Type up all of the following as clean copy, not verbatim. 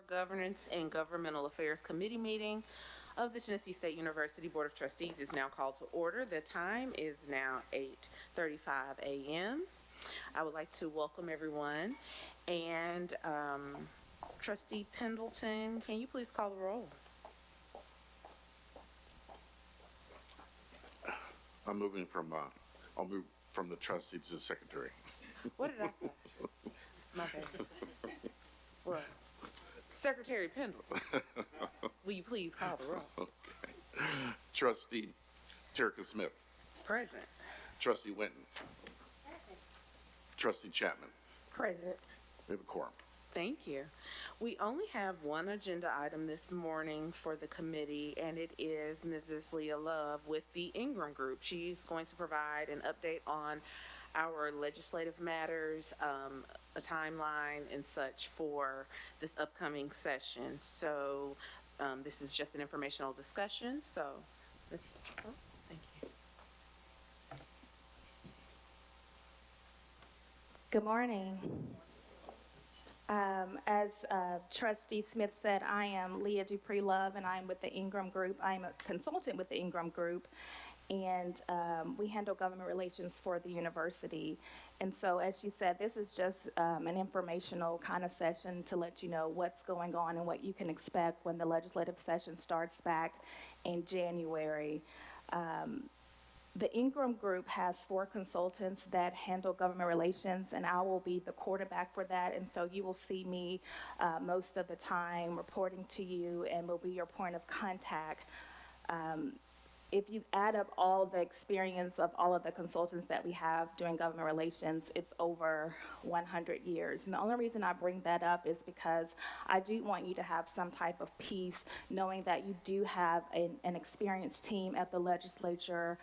Governance and Governmental Affairs Committee meeting of the Tennessee State University Board of Trustees is now called to order. The time is now 8:35 a.m. I would like to welcome everyone. And Trustee Pendleton, can you please call the roll? I'll move from the trustee to the secretary. What did I say? My bad. What? Secretary Pendleton, will you please call the roll? Trustee Terica Smith. Present. Trustee Winton. Trustee Chapman. Present. We have a quorum. Thank you. We only have one agenda item this morning for the committee, and it is Mrs. Leah Love with the Ingram Group. She's going to provide an update on our legislative matters, a timeline and such for this upcoming session. So this is just an informational discussion. So, thank you. Good morning. As Trustee Smith said, I am Leah Dupree Love, and I'm with the Ingram Group. I'm a consultant with the Ingram Group, and we handle government relations for the university. And so, as you said, this is just an informational kind of session to let you know what's going on and what you can expect when the legislative session starts back in January. The Ingram Group has 4 consultants that handle government relations, and I will be the quarterback for that. And so you will see me most of the time reporting to you and will be your point of contact. If you add up all the experience of all of the consultants that we have doing government relations, it's over 100 years. And the only reason I bring that up is because I do want you to have some type of peace, knowing that you do have an experienced team at the legislature,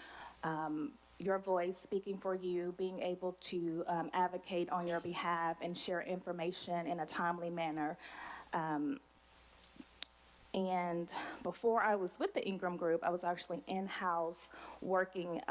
your voice speaking for you, being able to advocate on your behalf and share information in a timely manner. And before I was with the Ingram Group, I was actually in-house working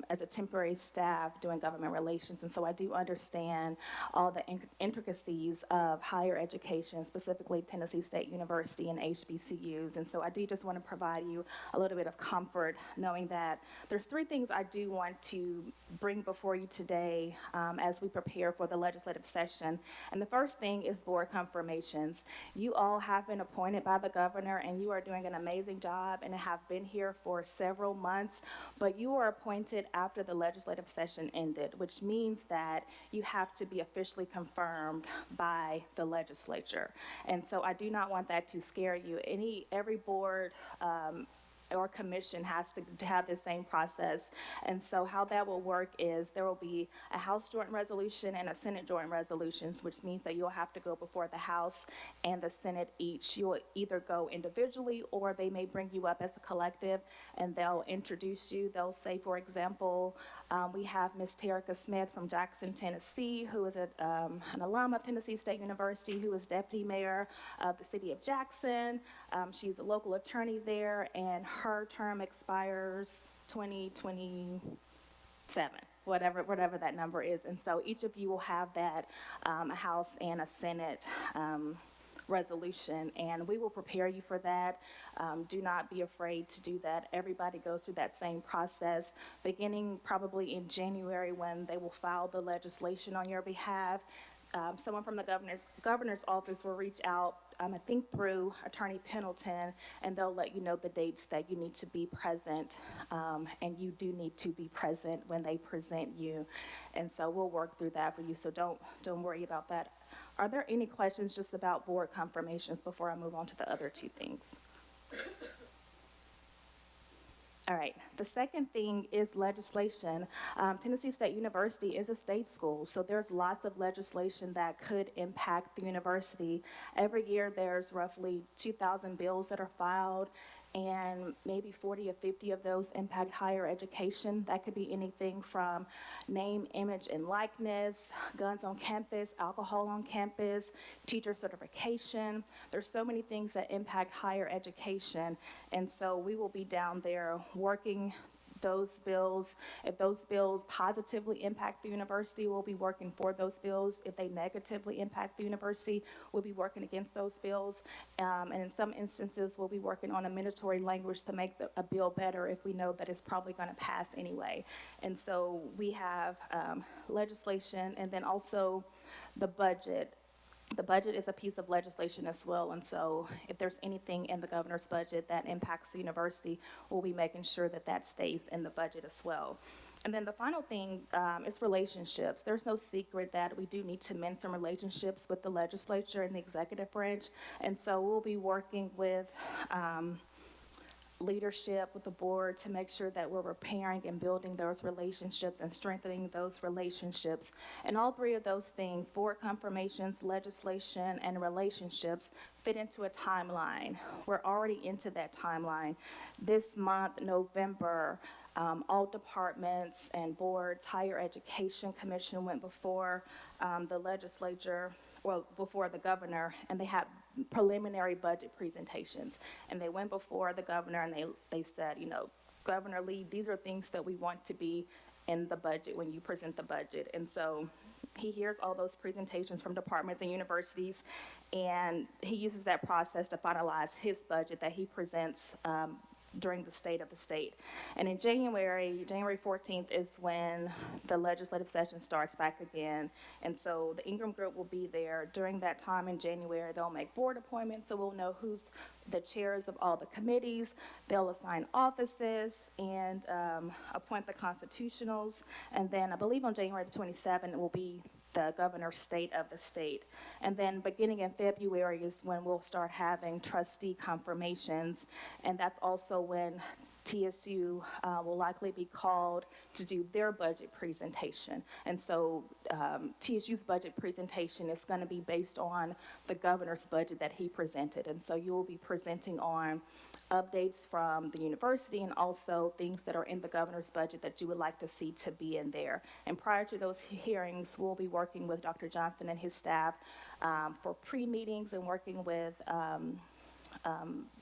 as a temporary staff doing government relations. And so I do understand all the intricacies of higher education, specifically Tennessee State University and HBCUs. And so I do just want to provide you a little bit of comfort knowing that there's 3 things I do want to bring before you today as we prepare for the legislative session. And the first thing is board confirmations. You all have been appointed by the governor, and you are doing an amazing job and have been here for several months, but you are appointed after the legislative session ended, which means that you have to be officially confirmed by the legislature. And so I do not want that to scare you. Every board or commission has to have the same process. And so how that will work is there will be a House joint resolution and a Senate joint resolution, which means that you'll have to go before the House and the Senate each. You'll either go individually, or they may bring you up as a collective and they'll introduce you. They'll say, for example, we have Ms. Terica Smith from Jackson, Tennessee, who is an alum of Tennessee State University, who is deputy mayor of the city of Jackson. She's a local attorney there, and her term expires 2027, whatever that number is. And so each of you will have that, a House and a Senate resolution, and we will prepare you for that. Do not be afraid to do that. Everybody goes through that same process, beginning probably in January when they will file the legislation on your behalf. Someone from the governor's office will reach out, I think through Attorney Pendleton, and they'll let you know the dates that you need to be present, and you do need to be present when they present you. And so we'll work through that for you, so don't worry about that. Are there any questions just about board confirmations before I move on to the other 2 things? All right, the second thing is legislation. Tennessee State University is a state school, so there's lots of legislation that could impact the university. Every year there's roughly 2,000 bills that are filed, and maybe 40 or 50 of those impact higher education. That could be anything from name, image, and likeness, guns on campus, alcohol on campus, teacher certification. There's so many things that impact higher education, and so we will be down there working those bills. If those bills positively impact the university, we'll be working for those bills. If they negatively impact the university, we'll be working against those bills. And in some instances, we'll be working on amendatory language to make a bill better if we know that it's probably going to pass anyway. And so we have legislation, and then also the budget. The budget is a piece of legislation as well, and so if there's anything in the governor's budget that impacts the university, we'll be making sure that that stays in the budget as well. And then the final thing is relationships. There's no secret that we do need to mend some relationships with the legislature and the executive branch, and so we'll be working with leadership with the board to make sure that we're repairing and building those relationships and strengthening those relationships. And all three of those things, board confirmations, legislation, and relationships, fit into a timeline. We're already into that timeline. This month, November, all departments and boards, Higher Education Commission went before the legislature, well, before the governor, and they had preliminary budget presentations. And they went before the governor and they said, you know, Governor Lee, these are things that we want to be in the budget when you present the budget. And so he hears all those presentations from departments and universities, and he uses that process to finalize his budget that he presents during the state of the state. And in January 14th is when the legislative session starts back again. And so the Ingram Group will be there. During that time in January, they'll make board appointments, so we'll know who's the chairs of all the committees. They'll assign offices and appoint the constitutionals. And then I believe on January the 27th, it will be the governor's state of the state. And then beginning in February is when we'll start having trustee confirmations, and that's also when TSU will likely be called to do their budget presentation. And so TSU's budget presentation is going to be based on the governor's budget that he presented. And so you will be presenting on updates from the university and also things that are in the governor's budget that you would like to see to be in there. And prior to those hearings, we'll be working with Dr. Johnson and his staff for pre-meetings and working with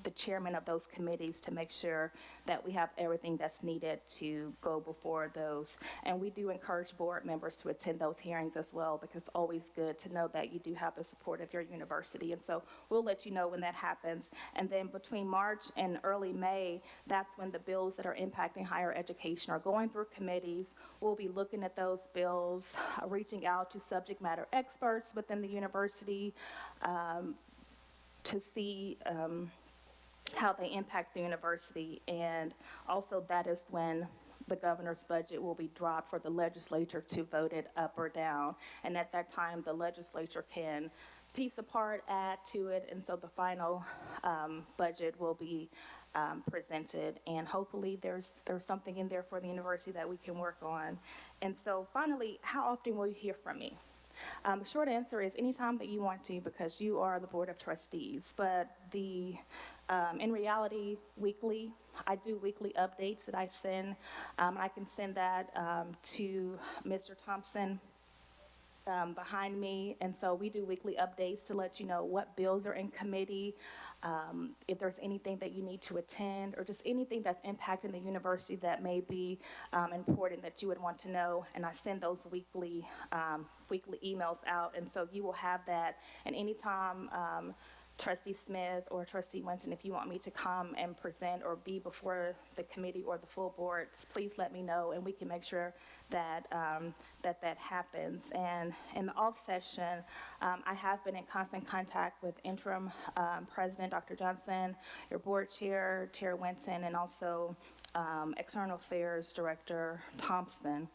the chairman of those committees to make sure that we have everything that's needed to go before those. And we do encourage board members to attend those hearings as well, because it's always good to know that you do have the support of your university. And so we'll let you know when that happens. And then between March and early May, that's when the bills that are impacting higher education are going through committees. We'll be looking at those bills, reaching out to subject matter experts within the university, to see how they impact the university. And also that is when the governor's budget will be dropped for the legislature to vote it up or down. And at that time, the legislature can piece apart, add to it, and so the final budget will be presented. And hopefully there's something in there for the university that we can work on. And so finally, how often will you hear from me? The short answer is anytime that you want to, because you are the Board of Trustees. But in reality, weekly, I do weekly updates that I send. I can send that to Mr. Thompson behind me. And so we do weekly updates to let you know what bills are in committee, if there's anything that you need to attend, or just anything that's impacting the university that may be important that you would want to know. And I send those weekly emails out, and so you will have that. And anytime Trustee Smith or Trustee Winston, if you want me to come and present or be before the committee or the full board, please let me know, and we can make sure that that happens. And in the off session, I have been in constant contact with interim President Dr. Johnson, your board chair, Chair Winston, and also External Affairs Director Thompson.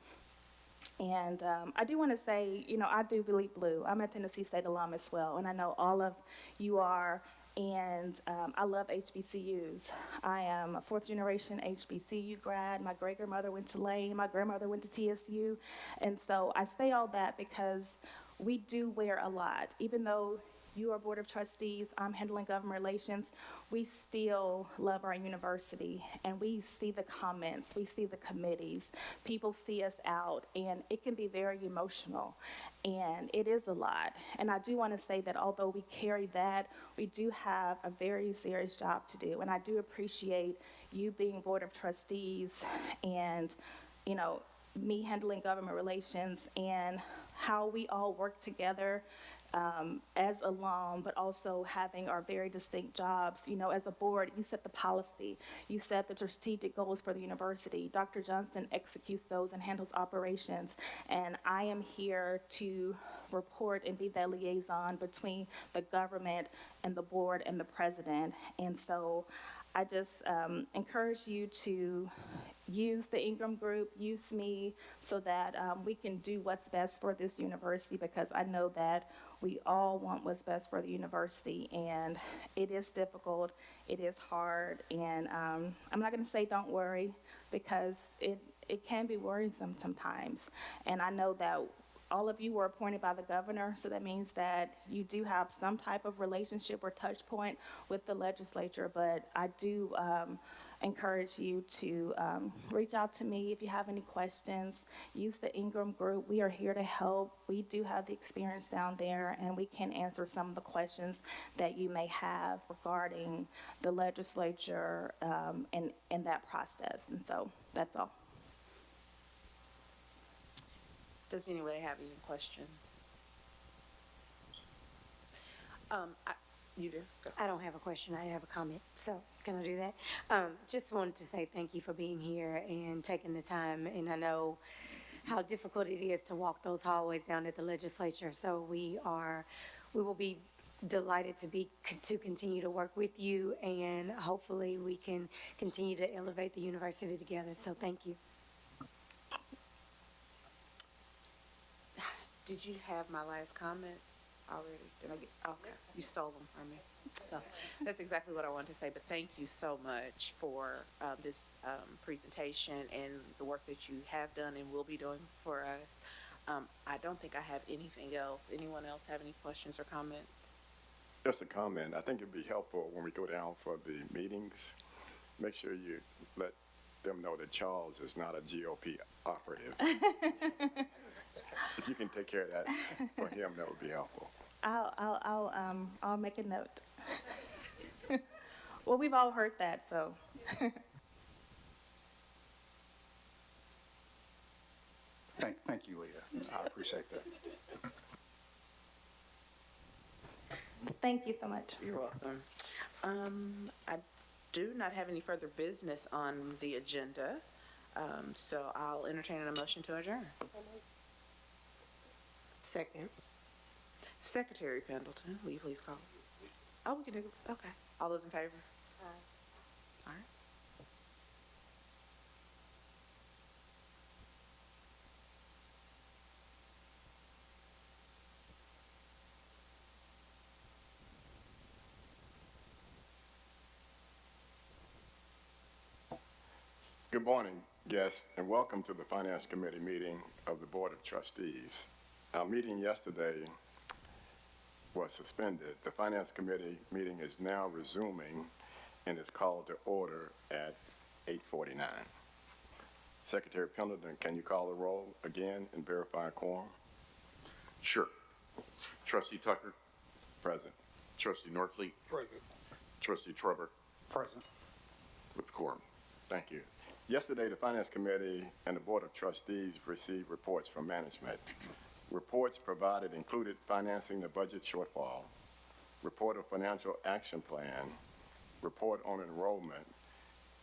And I do want to say, you know, I do bleed blue. I'm a Tennessee State alum as well, and I know all of you are, and I love HBCUs. I am a fourth generation HBCU grad. My great-grandmother went to Lane, my grandmother went to TSU, and so I say all that because we do wear a lot. Even though you are Board of Trustees, I'm handling government relations, we still love our university, and we see the comments, we see the committees, people see us out, and it can be very emotional, and it is a lot. And I do want to say that although we carry that, we do have a very serious job to do, and I do appreciate you being Board of Trustees and, you know, me handling government relations and how we all work together as alum, but also having our very distinct jobs. You know, as a board, you set the policy, you set the strategic goals for the university. Dr. Johnson executes those and handles operations, and I am here to report and be that liaison between the government and the board and the president. And so I just encourage you to use the Ingram Group, use me, so that we can do what's best for this university, because I know that we all want what's best for the university, and it is difficult, it is hard, and I'm not going to say don't worry, because it can be worrisome sometimes. And I know that all of you were appointed by the governor, so that means that you do have some type of relationship or touch point with the legislature, but I do encourage you to reach out to me if you have any questions. Use the Ingram Group. We are here to help. We do have the experience down there, and we can answer some of the questions that you may have regarding the legislature and that process. And so that's all. Does anybody have any questions? You do? Go. I don't have a question, I have a comment, so can I do that? Just wanted to say thank you for being here and taking the time, and I know how difficult it is to walk those hallways down at the legislature, so we will be delighted to continue to work with you, and hopefully we can continue to elevate the university together, so thank you. Did you have my last comments already? Did I get, okay, you stole them from me. So that's exactly what I wanted to say, but thank you so much for this presentation and the work that you have done and will be doing for us. I don't think I have anything else. Anyone else have any questions or comments? Just a comment. I think it'd be helpful when we go down for the meetings, make sure you let them know that Charles is not a GOP operative. If you can take care of that for him, that would be helpful. I'll make a note. Well, we've all heard that, so. Thank you, Leah. I appreciate that. Thank you so much. You're welcome. I do not have any further business on the agenda, so I'll entertain a motion to adjourn. Second. Secretary Pendleton, will you please call? Oh, we can do it. Okay. All those in favor? Aye. All right. Good morning, guests, and welcome to the Finance Committee meeting of the Board of Trustees. Our meeting yesterday was suspended. The Finance Committee meeting is now resuming and is called to order at 8:49. Secretary Pendleton, can you call the roll again and verify a quorum? Sure. Trustee Tucker, Present. Trustee Norfleet, Present. Trustee Trevor, Present. With quorum. Thank you. Yesterday, the Finance Committee and the Board of Trustees received reports from management. Reports provided included financing the budget shortfall, report of financial action plan, report on enrollment,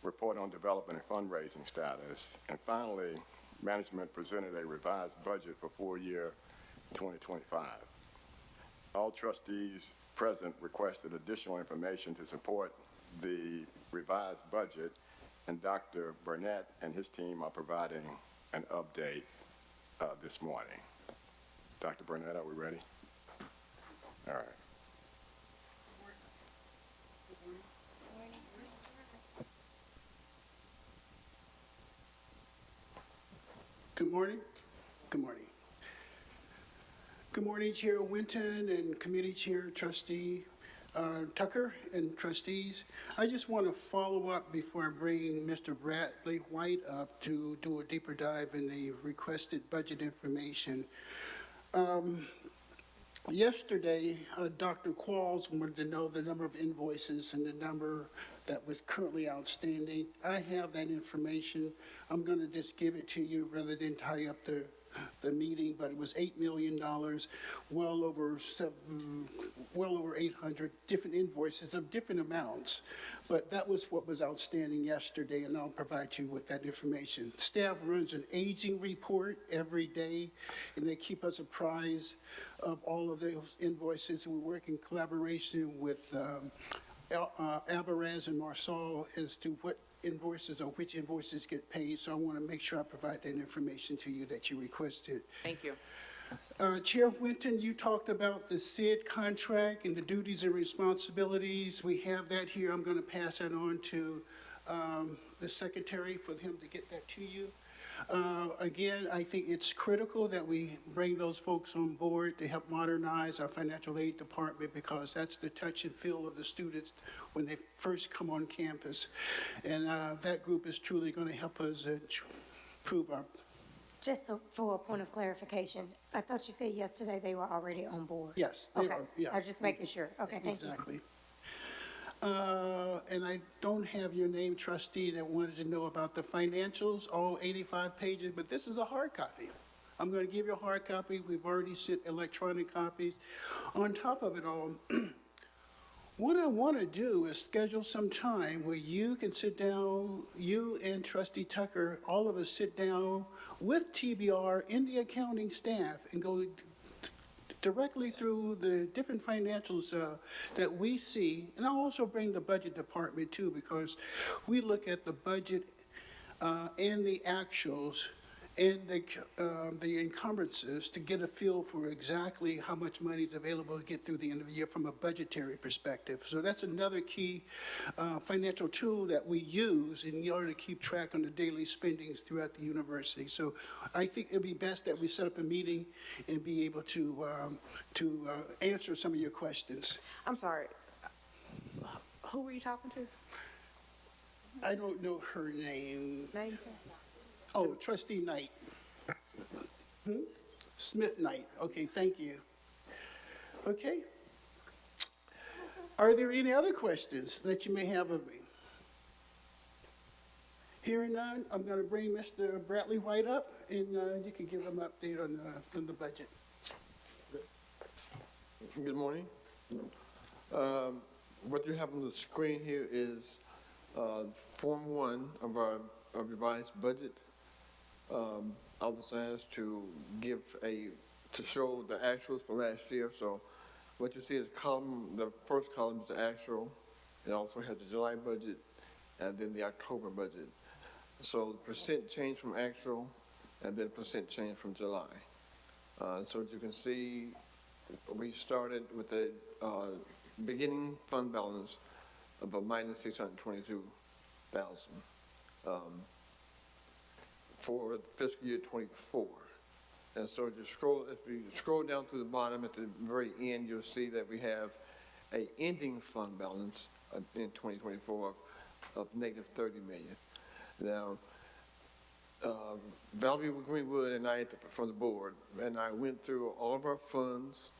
report on development and fundraising status, and finally, management presented a revised budget for full year 2025. All trustees present requested additional information to support the revised budget, and Dr. Burnett and his team are providing an update this morning. Dr. Burnett, are we ready? All right. Good morning. Good morning. Good morning, Chair Winton and Committee Chair Trustee Tucker and trustees. I just want to follow up before I bring Mr. Bradley White up to do a deeper dive in the requested budget information. Yesterday, Dr. Qualls wanted to know the number of invoices and the number that was currently outstanding. I have that information. I'm going to just give it to you rather than tie up the meeting, but it was $8 million, well over 800 different invoices of different amounts. But that was what was outstanding yesterday, and I'll provide you with that information. Staff runs an aging report every day, and they keep us apprised of all of those invoices. We work in collaboration with Alvarez and Marsal as to what invoices or which invoices get paid, so I want to make sure I provide that information to you that you requested. Thank you. Chair Winton, you talked about the SID contract and the duties and responsibilities. We have that here. I'm going to pass that on to the secretary for him to get that to you. Again, I think it's critical that we bring those folks on board to help modernize our financial aid department, because that's the touch and feel of the students when they first come on campus. And that group is truly going to help us improve our. Just for a point of clarification, I thought you said yesterday they were already on board. Yes, they Okay. are. Yeah. I was just making sure. Okay, thank you. Exactly. And I don't have your name, trustee, that wanted to know about the financials, all 85 pages, but this is a hard copy. I'm going to give you a hard copy. We've already sent electronic copies. On top of it all, what I want to do is schedule some time where you can sit down, you and Trustee Tucker, all of us sit down with TBR and the accounting staff and go directly through the different financials that we see. And I'll also bring the budget department too, because we look at the budget and the actuals and the encumbrances to get a feel for exactly how much money is available to get through the end of the year from a budgetary perspective. So that's another key financial tool that we use in order to keep track on the daily spendings throughout the university. So I think it'd be best that we set up a meeting and be able to answer some of your questions. I'm sorry. Who were you talking to? I don't know her name. Name? Oh, Trustee Knight. Smith Knight. Okay, thank you. Okay. Are there any other questions that you may have of me? Hearing none, I'm going to bring Mr. Bradley White up, and you can give him an update on the budget. Good morning. What you have on the screen here is Form 1 of our revised budget. I was asked to to show the actuals for last year. So what you see is the first column is the actual. It also has the July budget and then the October budget. So the percent change from actual and then percent change from July. So as you can see, we started with a beginning fund balance of a minus 622,000. For fiscal year 24. And so if you scroll down to the bottom at the very end, you'll see that we have a ending fund balance in 2024 of negative 30 million. Now, Valerie Greenwood and I from the board, and I went through all of our funds,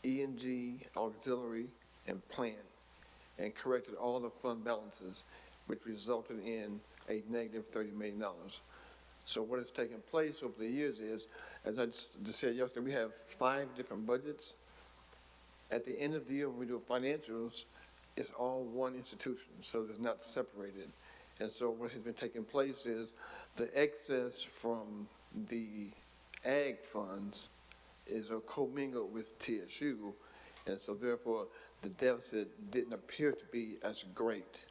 E&G, auxiliary, and plan, and corrected all the fund balances, which resulted in a negative $30 million. So what has taken place over the years is, as I just said yesterday, we have 5 different budgets. At the end of the year, when we do financials, it's all one institution, so it's not separated. And so what has been taking place is the excess from the ag funds is commingled with TSU, and so therefore the deficit didn't appear to be as great.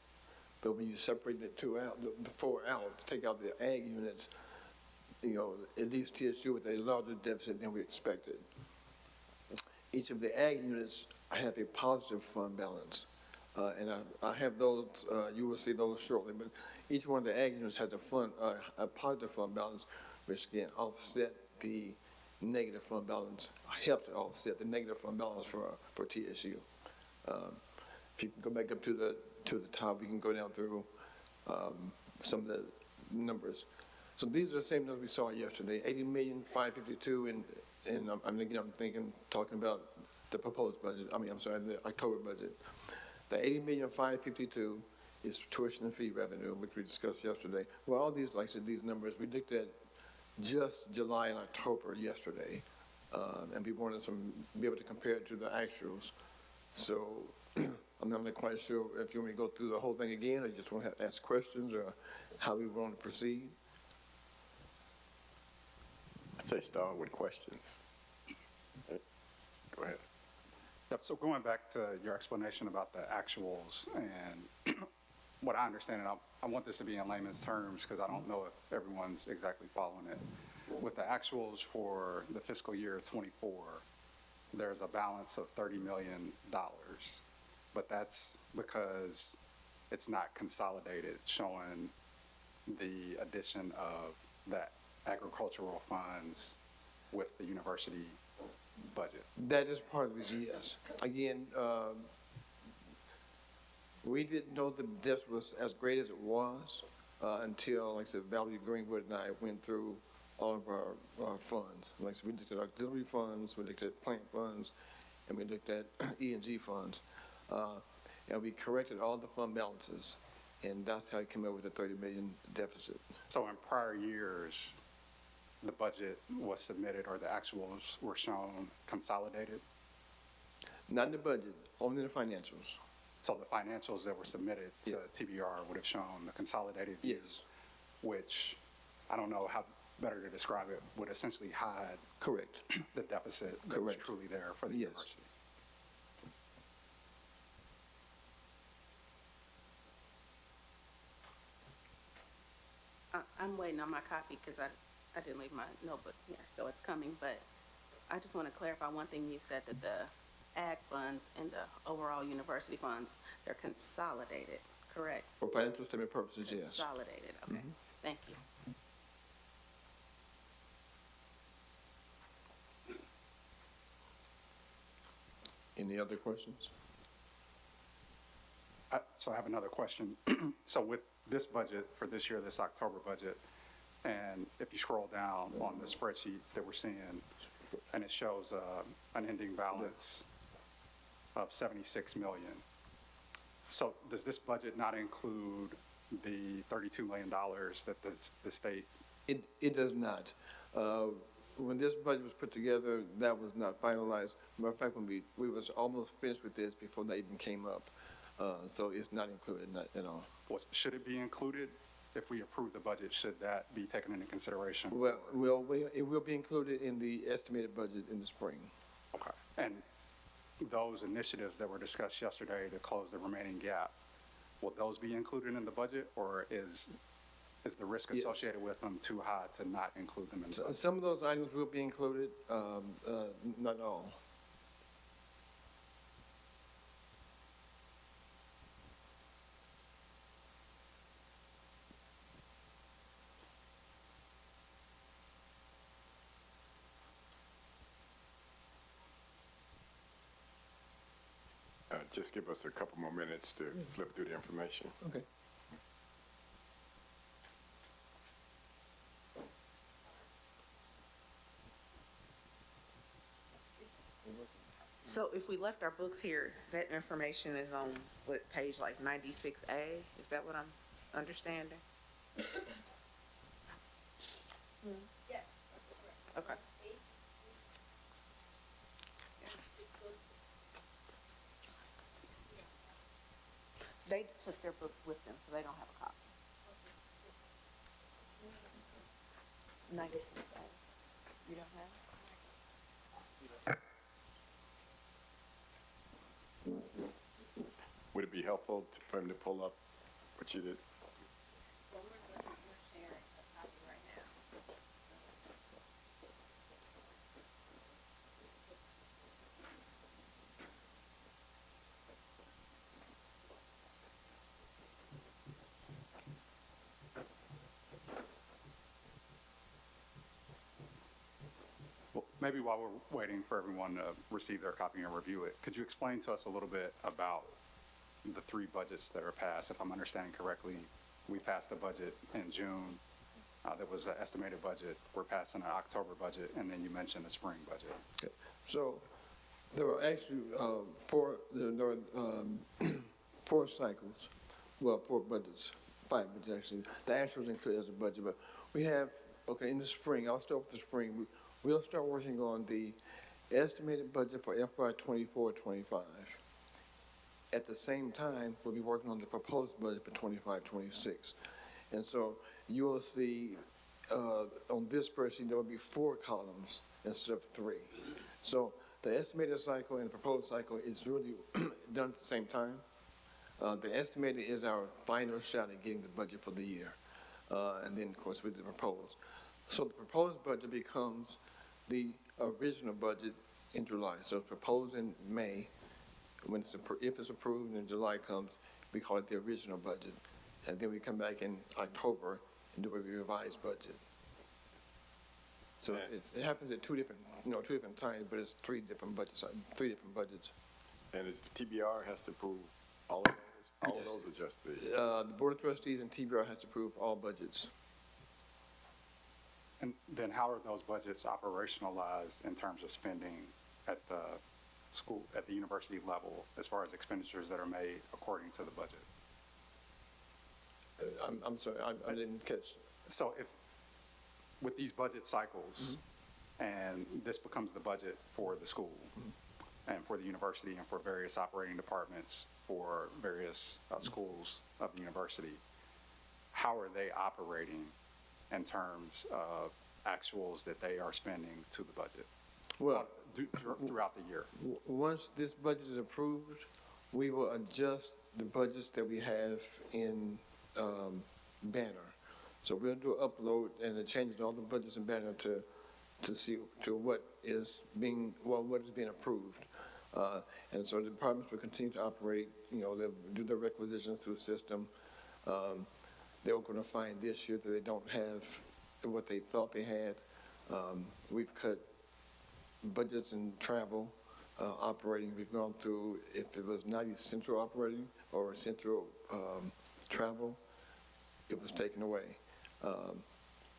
But when you separate the 4 out, take out the ag units, it leaves TSU with a larger deficit than we expected. Each of the ag units have a positive fund balance. And I have those, you will see those shortly, but each one of the ag units has a positive fund balance, which can offset the negative fund balance, helped to offset the negative fund balance for TSU. If you can go back up to the top, we can go down through some of the numbers. So these are the same numbers we saw yesterday, 80,552,000, and I'm talking about the proposed budget, the October budget. The 80,552,000 is tuition and fee revenue, which we discussed yesterday. Well, all these, like I said, these numbers, we looked at just July and October yesterday, and we wanted to be able to compare it to the actuals. So I'm not quite sure if you want me to go through the whole thing again, or you just want to ask questions, or how we want to proceed. I'd say start with questions. Go ahead. Yep, so going back to your explanation about the actuals and what I understand, and I want this to be in layman's terms because I don't know if everyone's exactly following it. With the actuals for the fiscal year 24, there's a balance of $30 million, but that's because it's not consolidated, showing the addition of that agricultural funds with the university budget. That is part of it, yes. Again, we didn't know that this was as great as it was until, like I said, Valerie Greenwood and I went through all of our funds. Like I said, we looked at auxiliary funds, we looked at plant funds, and we looked at E&G funds. And we corrected all the fund balances, and that's how I came up with the 30 million deficit. So in prior years, the budget was submitted or the actuals were shown consolidated? Not in the budget, only the financials. So the financials that were submitted to Yeah. TBR would have shown the consolidated view, Yes. which, I don't know how better to describe it, would essentially hide Correct. the deficit that was Correct. truly there for the Yes. university. I'm waiting on my copy because I didn't leave my notebook here, so it's coming. But I just want to clarify one thing you said, that the ag funds and the overall university funds, they're consolidated, correct? For financial statement purposes, yes. Consolidated, okay. Thank you. Any other questions? So I have another question. So with this budget for this year, this October budget, and if you scroll down on the spreadsheet that we're seeing, and it shows an ending balance of 76 million. So does this budget not include the $32 million that the state? It does not. When this budget was put together, that was not finalized. Matter of fact, when we was almost finished with this before that even came up. So it's not included, not at all. What, should it be included? If we approve the budget, should that be taken into consideration? Well, it will be included in the estimated budget in the spring. Okay. And those initiatives that were discussed yesterday to close the remaining gap, will those be included in the budget, or is the risk Yes. associated with them too high to not include them in the budget? Some of those items will be included, not all. Just give us a couple more minutes to flip through the information. Okay. So if we left our books here, that information is on what, page like 96A? Is that what I'm understanding? Yes. Okay. They took their books with them, so they don't have a copy. 96A. You don't have it? Would it be helpful for him to pull up what you did? Maybe while we're waiting for everyone to receive their copy and review it, could you explain to us a little bit about the three budgets that are passed? If I'm understanding correctly, we passed a budget in June. That was an estimated budget. We're passing an October budget, and then you mentioned the spring budget. Okay. So there were actually four cycles, well, four budgets, five budgets actually. The actuals included as a budget, but we have, okay, in the spring, I'll start with the spring. We'll start working on the estimated budget for FY 24-25. At the same time, we'll be working on the proposed budget for 25-26. And so you will see on this spreadsheet, there will be 4 columns instead of 3. So the estimated cycle and the proposed cycle is really done at the same time. The estimated is our final shot at getting the budget for the year. And then, of course, with the proposed. So the proposed budget becomes the original budget in July. So it's proposed in May. When if it's approved and July comes, we call it the original budget. And then we come back in October and do a revised budget. So it happens at two different times, but it's three different budgets. And is the TBR has to approve all of those? All Yes. of those are just the, The Board of Trustees and TBR has to approve all budgets. And then how are those budgets operationalized in terms of spending at the school, at the university level, as far as expenditures that are made according to the budget? I'm sorry, I didn't catch. So if, with these budget cycles, and this becomes the budget for the school, and for the university, and for various operating departments, for various schools of the university, how are they operating in terms of actuals that they are spending to the budget Well, throughout the year? once this budget is approved, we will adjust the budgets that we have in Banner. So we'll do an upload and a change in all the budgets in Banner to see to what is being approved. And so the departments will continue to operate, they'll do their requisitions through the system. They're going to find this year that they don't have what they thought they had. We've cut budgets and travel operating. We've gone through, if it was not central operating or central travel, it was taken away.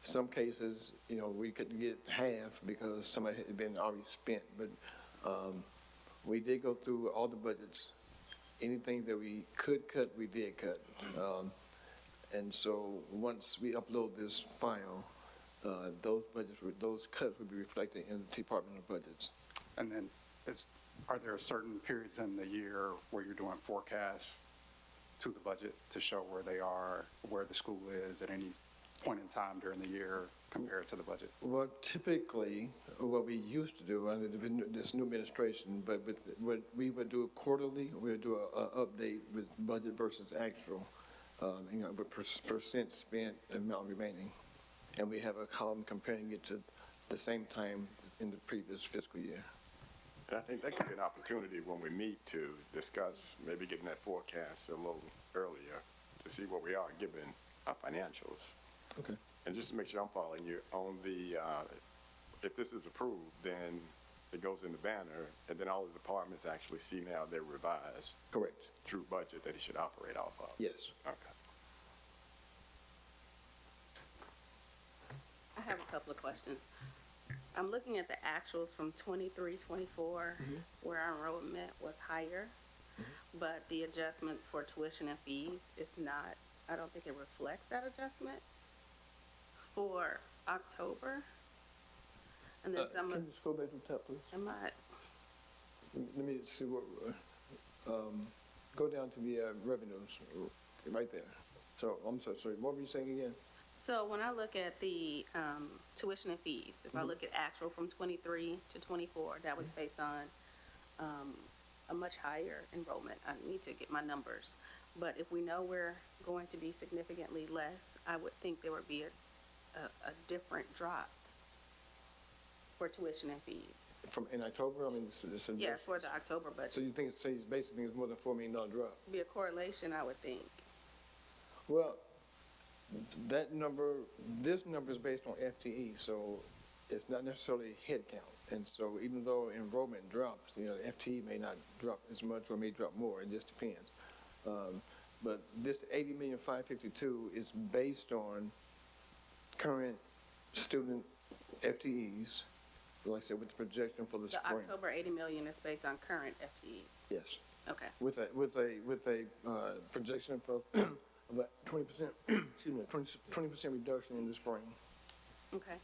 Some cases, we couldn't get half because some of it had been already spent, but we did go through all the budgets. Anything that we could cut, we did cut. And so once we upload this file, those cuts will be reflected in the departmental budgets. And then are there certain periods in the year where you're doing forecasts to the budget to show where they are, where the school is at any point in time during the year compared to the budget? Well, typically, what we used to do under this new administration, but what we would do quarterly, we would do an update with budget versus actual, with percent spent and amount remaining. And we have a column comparing it to the same time in the previous fiscal year. and I think that could be an opportunity when we meet to discuss maybe getting that forecast a little earlier to see where we are given our financials. Okay. And just to make sure I'm following you, on the, if this is approved, then it goes in the Banner, and then all the departments actually see now their revised Correct. true budget that it should operate off of. Yes. Okay. I have a couple of questions. I'm looking at the actuals from 23-24, where our enrollment was higher, but the adjustments for tuition and fees is not, I don't think it reflects that adjustment for October. And then some Can of, you just go back to the top, please? am I, Let me see what, go down to the revenues, right there. So, I'm sorry, what were you saying again? so when I look at the tuition and fees, if I look at actual from 23 to 24, that was based on a much higher enrollment. I need to get my numbers. But if we know we're going to be significantly less, I would think there would be a different drop for tuition and fees. In October, I mean, Yeah, for the October budget. So you think it's basically it's more than $4 million drop? Be a correlation, I would think. Well, this number is based on FTE, so it's not necessarily head count. And so even though enrollment drops, the FTE may not drop as much or may drop more, it just depends. But this 80,552,000 is based on current student FTEs, like I said, with the projection for the The spring. October 80 million is based on current FTEs. Yes, Okay. with a projection for about 20%, excuse me, 20% reduction in the spring. Okay.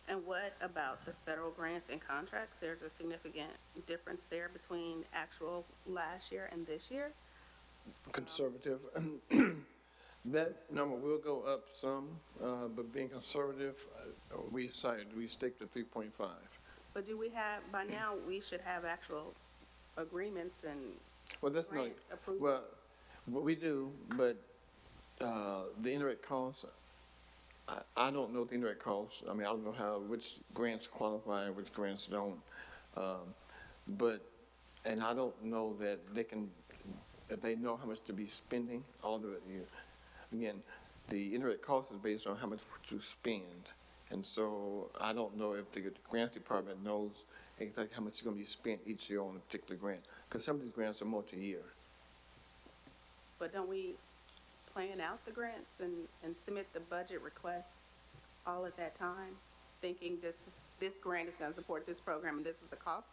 And what about the federal grants and contracts? There's a significant difference there between actual last year and this year? Conservative. That number will go up some, but being conservative, we stick to 3.5. But do we have, by now, we should have actual agreements and Well, that's not, grant approval? well, what we do, but the indirect costs, I don't know the indirect costs. I mean, I don't know which grants qualify and which grants don't. But, and I don't know that they can, if they know how much to be spending, again, the indirect cost is based on how much you spend. And so I don't know if the grants department knows exactly how much is going to be spent each year on a particular grant, because some of these grants are multi-year. But don't we plan out the grants and submit the budget request all at that time, thinking this grant is going to support this program and this is the cost?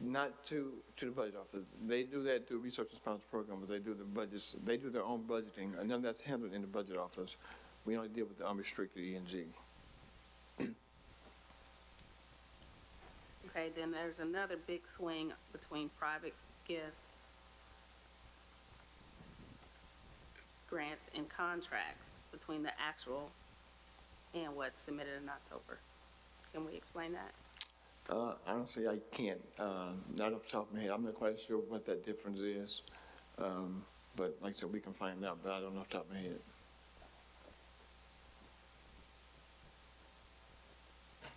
Not to the budget office. They do that through research and sponsor program, but they do the budgets, they do their own budgeting, and none of that's handled in the budget office. We only deal with the unrestricted E&G. Okay, then there's another big swing between private gifts, grants, and contracts between the actual and what's submitted in October. Can we explain that? Honestly, I can't. Not off the top of my head. I'm not quite sure what that difference is. But like I said, we can find out, but I don't know off the top of my head.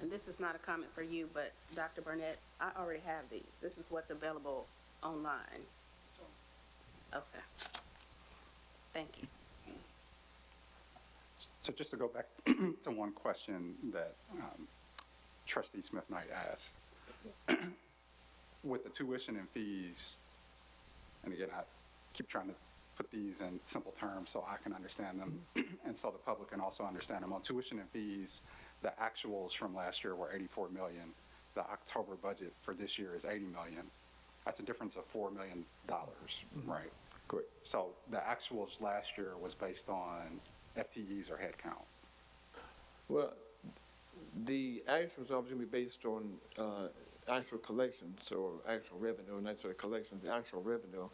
And this is not a comment for you, but Dr. Burnett, I already have these. This is what's available online. Okay. Thank you. So just to go back to one question that Trustee Smith Knight asked. With the tuition and fees, and again, I keep trying to put these in simple terms so I can understand them and so the public can also understand them. On tuition and fees, the actuals from last year were 84 million. The October budget for this year is 80 million. That's a difference of $4 million, right? Correct. So the actuals last year was based on FTEs or head count. Well, the actuals obviously be based on actual collections or actual revenue, not sort of collections, the actual revenue.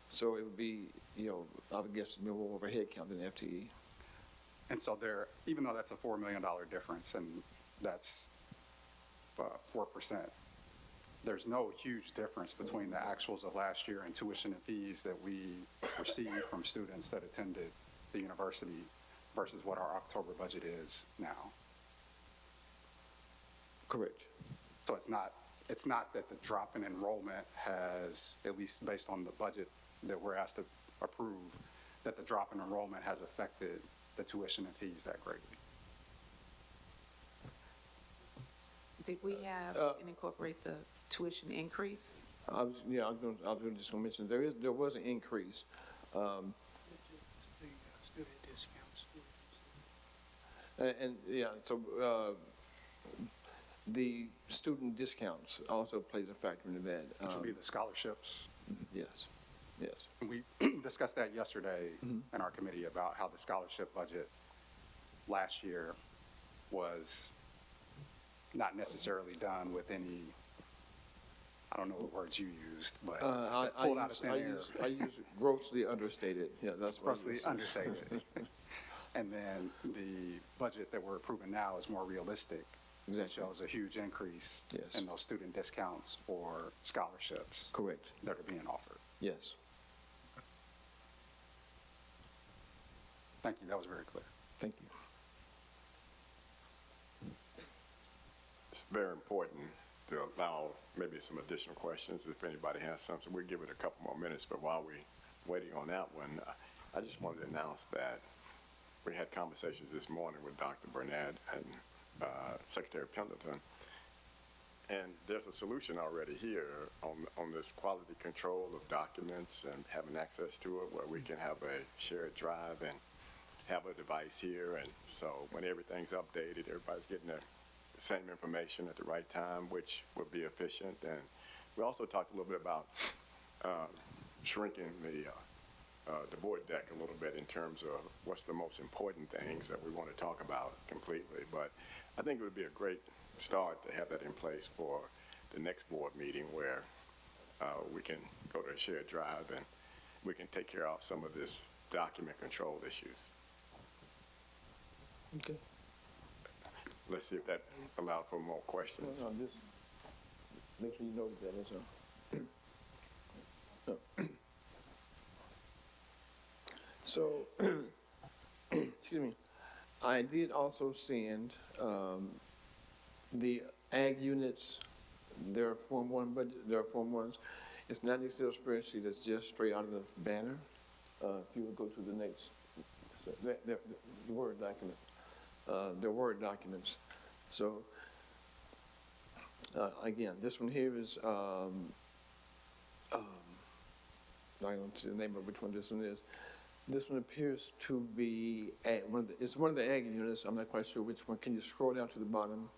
So it would be, I would guess more of a head count than FTE. And so there, even though that's a $4 million difference and that's 4%, there's no huge difference between the actuals of last year and tuition and fees that we received from students that attended the university versus what our October budget is now. Correct. So it's not that the drop in enrollment has, at least based on the budget that we're asked to approve, that the drop in enrollment has affected the tuition and fees that greatly. Did we have and incorporate the tuition increase? I was just going to mention there was an increase. The student discounts. So the student discounts also plays a factor into that. Which would be the scholarships. Yes, yes. And we discussed that yesterday in our committee about how the scholarship budget last year was not necessarily done with any, I don't know what words you used, but pulled out of thin air. I use grossly understated. Yeah, that's what Grossly understated. And then the budget that we're approving now is more realistic. Exactly. It shows a huge increase Yes. in those student discounts or scholarships Correct. that are being offered. Yes. Thank you, that was very clear. Thank you. It's very important to allow maybe some additional questions if anybody has something. We'll give it a couple more minutes, but while we're waiting on that one, I just wanted to announce that we had conversations this morning with Dr. Burnett and Secretary Pendleton, And there's a solution already here on this quality control of documents and having access to it where we can have a shared drive and have a device here. And so when everything's updated, everybody's getting the same information at the right time, which will be efficient. And we also talked a little bit about shrinking the board deck a little bit in terms of what's the most important things that we want to talk about completely. But I think it would be a great start to have that in place for the next board meeting where we can go to a shared drive and we can take care of some of this document control issues. Okay. Let's see if that allowed for more questions. No, just make sure you note that, that's all. So, excuse me, I did also send the ag units, their Form 1 budget, their Form 1s. It's not an Excel spreadsheet, it's just straight out of the banner. If you would go to the next, so the Word document, the Word documents. So, again, this one here is, I don't see the name of which one this one is. This one appears to be it's one of the ag units. I'm not quite sure which one. Can you scroll down to the bottom?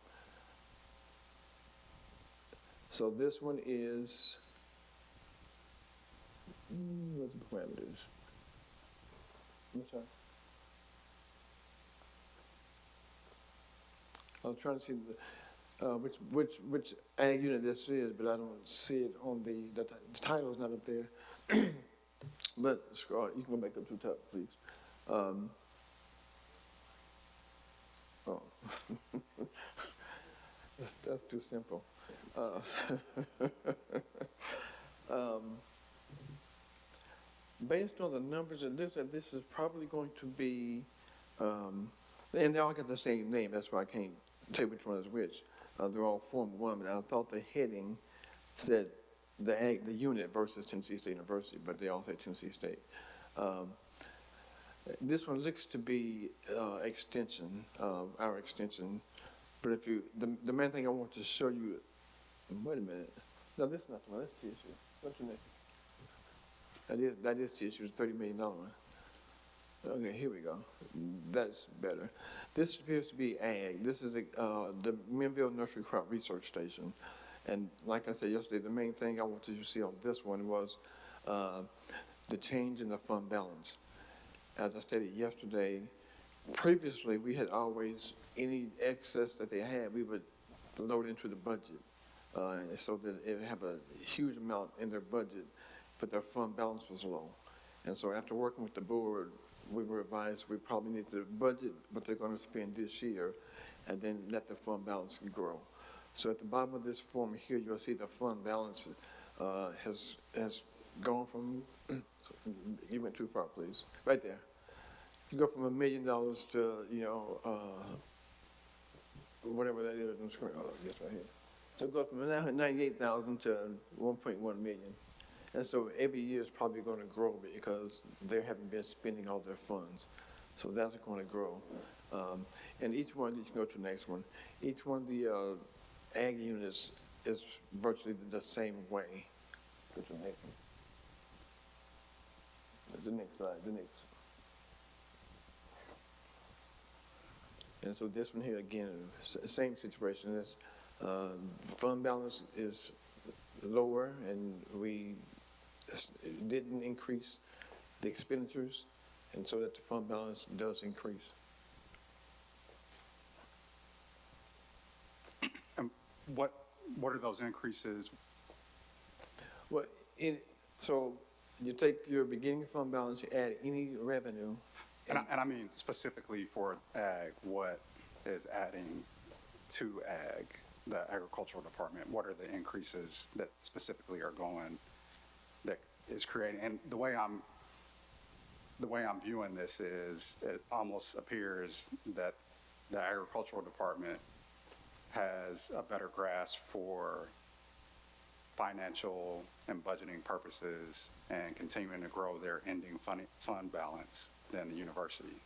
So this one is, what's the parameters? I'm sorry. I was trying to see which ag unit this is, but I don't see it on the title is not up there. But scroll, you can go back up to the top, please. That's too simple. Based on the numbers, it looks like this is probably going to be, and they all got the same name, that's why I can't tell you which one is which. They're all Form 1, but I thought the heading said the unit versus Tennessee State University, but they all say Tennessee State. This one looks to be extension, our extension. But if you, the main thing I want to show you, wait a minute. No, this is not the one, that's TSU. What's your name? That is TSU's $30 million one. Okay, here we go. That's better. This appears to be ag. This is the Minville Nursery Crop Research Station. And like I said yesterday, the main thing I wanted you to see on this one was the change in the fund balance. As I stated yesterday, previously we had always, any excess that they had, we would load into the budget so that it would have a huge amount in their budget, but their fund balance was low. And so after working with the board, we were advised we probably need to budget what they're going to spend this year and then let the fund balance grow. So at the bottom of this form here, you'll see the fund balance has gone from, you went too far, please. Right there. You go from $1 million to, whatever that is on the screen. Oh, yes, right here. So go from 98,000 to 1.1 million. And so every year is probably going to grow because they haven't been spending all their funds. So that's going to grow. And each one, you can go to the next one. Each one of the ag units is virtually the same way. Go to the next one. The next slide, the next. And so this one here, again, same situation. This fund balance is lower, and we didn't increase the expenditures, and so that the fund balance does increase. What are those increases? Well, so you take your beginning fund balance, you add any revenue. And I mean specifically for ag, what is adding to ag, the agricultural department? What are the increases that specifically are going, that is creating? And the way I'm viewing this is, it almost appears that the agricultural department has a better grasp for financial and budgeting purposes and continuing to grow their ending fund balance than the university.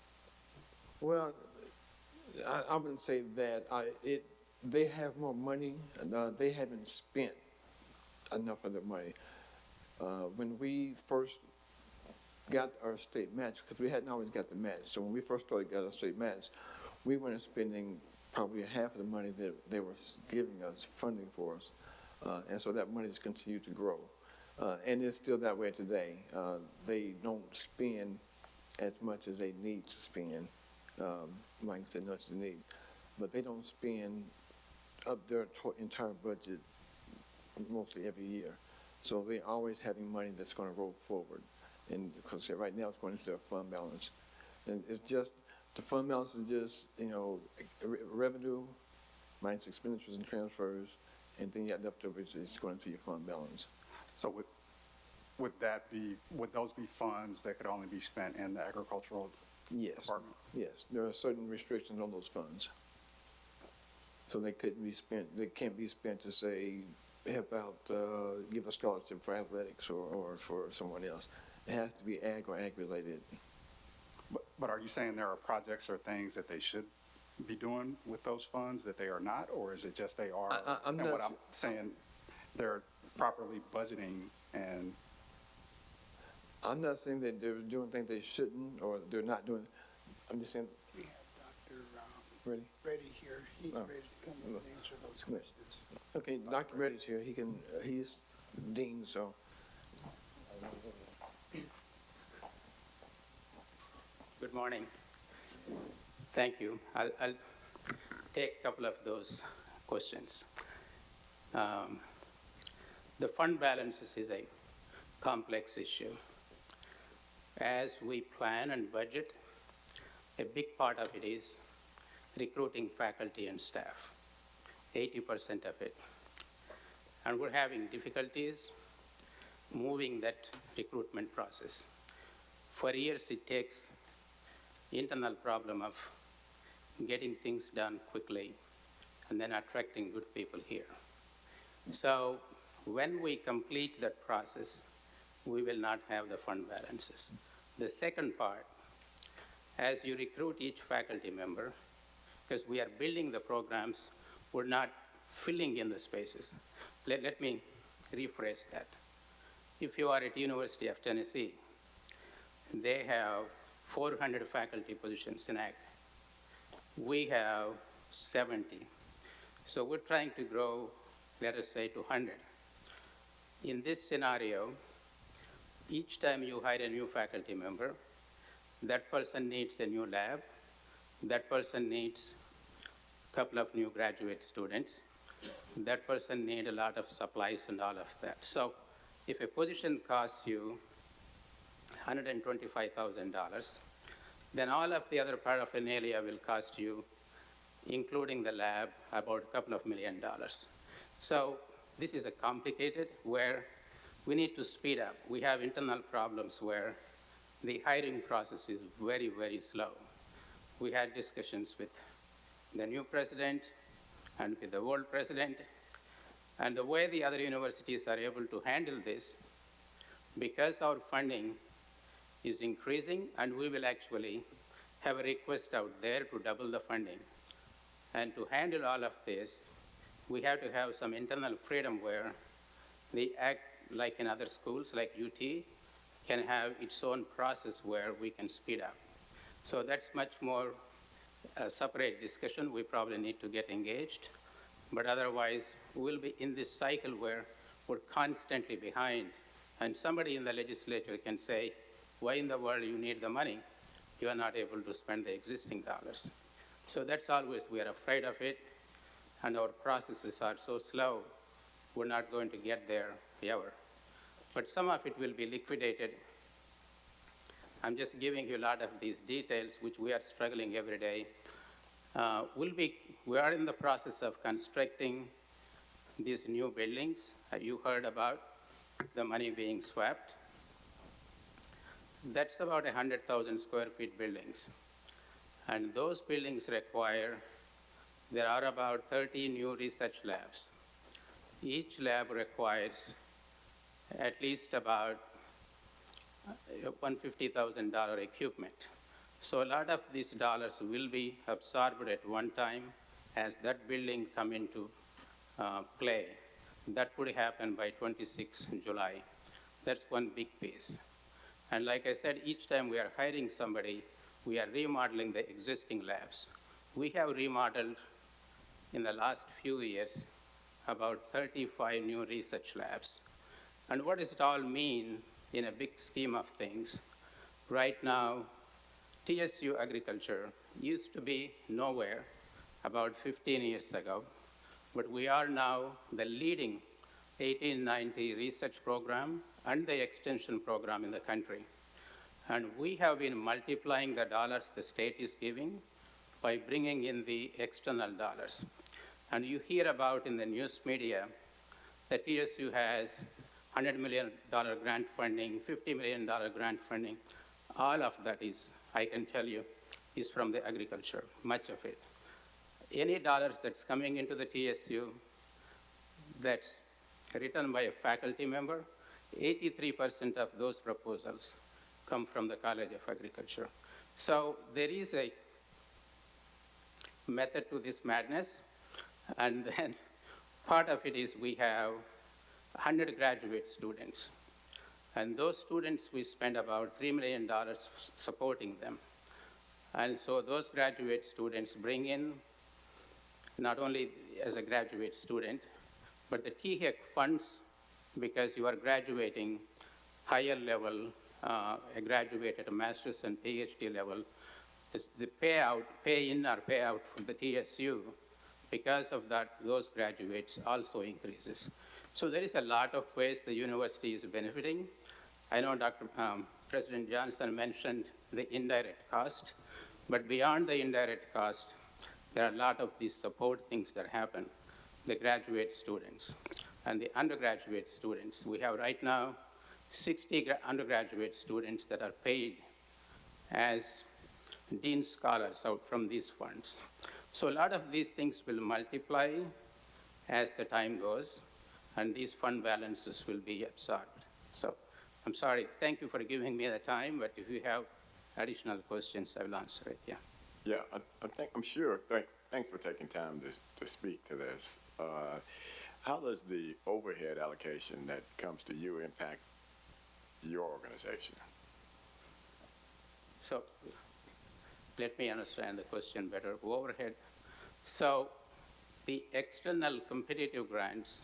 Well, I wouldn't say that. they have more money, they haven't spent enough of their money. When we first got our state match, because we hadn't always got the match, so when we first started got our state match, we weren't spending probably half of the money that they were giving us, funding for us. And so that money has continued to grow. And it's still that way today. They don't spend as much as they need to spend. Mike said much as they need. But they don't spend up their entire budget mostly every year. So they're always having money that's going to roll forward. And because right now it's going into their fund balance. And it's just, the fund balance is just, revenue minus expenditures and transfers, and then you got leftovers is going into your fund balance. So would those be funds that could only be spent in the agricultural Yes. department? Yes, there are certain restrictions on those funds. So they couldn't be spent, they can't be spent to say, help out, give a scholarship for athletics or for someone else. It has to be ag or ag related. But are you saying there are projects or things that they should be doing with those funds that they are not, or is it just they are? I'm and not what I'm saying, they're properly budgeting and. I'm not saying that they're doing things they shouldn't or they're not doing. I'm just saying, We have Dr. ready? Reddy here. He's Oh. ready to come in and answer those questions. Okay, Dr. Reddy's here. He can, he's dean, so. Good morning. Thank you. I'll take a couple of those questions. The fund balances is a complex issue. As we plan and budget, a big part of it is recruiting faculty and staff, 80% of it. And we're having difficulties moving that recruitment process. For years, it takes internal problem of getting things done quickly and then attracting good people here. So when we complete that process, we will not have the fund balances. The second part, as you recruit each faculty member, because we are building the programs, we're not filling in the spaces. Let me rephrase that. If you are at University of Tennessee, they have 400 faculty positions in ag. We have 70. So we're trying to grow, let us say, to 100. In this scenario, each time you hire a new faculty member, that person needs a new lab, that person needs a couple of new graduate students, that person needs a lot of supplies and all of that. So if a position costs you $125,000, then all of the other paraphernalia will cost you, including the lab, about a couple of $1 million. So this is a complicated where we need to speed up. We have internal problems where the hiring process is very, very slow. We had discussions with the new president and with the old president, and the way the other universities are able to handle this, because our funding is increasing, and we will actually have a request out there to double the funding. And to handle all of this, we have to have some internal freedom where the act, like in other schools, like UT, can have its own process where we can speed up. So that's much more a separate discussion. We probably need to get engaged. But otherwise, we'll be in this cycle where we're constantly behind. And somebody in the legislature can say, why in the world you need the money? You are not able to spend the existing dollars. So that's always, we are afraid of it. And our processes are so slow, we're not going to get there ever. But some of it will be liquidated. I'm just giving you a lot of these details, which we are struggling every day. We are in the process of constructing these new buildings. You heard about the money being swept. That's about 100,000 square feet buildings. And those buildings there are about 30 new research labs. Each lab requires at least about $150,000 equipment. So a lot of these dollars will be absorbed at one time as that building come into play. That would happen by 26 July. That's one big piece. And like I said, each time we are hiring somebody, we are remodeling the existing labs. We have remodeled in the last few years about 35 new research labs. And what does it all mean in a big scheme of things? Right now, TSU agriculture used to be nowhere about 15 years ago, but we are now the leading 1890 research program and the extension program in the country. And we have been multiplying the dollars the state is giving by bringing in the external dollars. And you hear about in the news media that TSU has $100 million grant funding, $50 million grant funding. All of that is, I can tell you, is from the agriculture, much of it. Any dollars that's coming into the TSU that's written by a faculty member, 83% of those proposals come from the College of Agriculture. So there is a method to this madness. And then part of it is we have 100 graduate students. And those students, we spend about $3 million supporting them. And so those graduate students bring in, not only as a graduate student, but the THEC funds, because you are graduating higher level, a graduate at a master's and PhD level, the payout, pay-in or payout for the TSU, because of that, those graduates also increases. So there is a lot of ways the university is benefiting. I know President Johnson mentioned the indirect cost, but beyond the indirect cost, there are a lot of these support things that happen. The graduate students and the undergraduate students. We have right now 60 undergraduate students that are paid as dean scholars out from these funds. So a lot of these things will multiply as the time goes, and these fund balances will be absorbed. So I'm sorry, thank you for giving me the time, but if you have additional questions, I will answer it, yeah. Yeah, I'm sure. Thanks for taking time to speak to this. How does the overhead allocation that comes to you impact your organization? So let me understand the question better. Overhead. So the external competitive grants,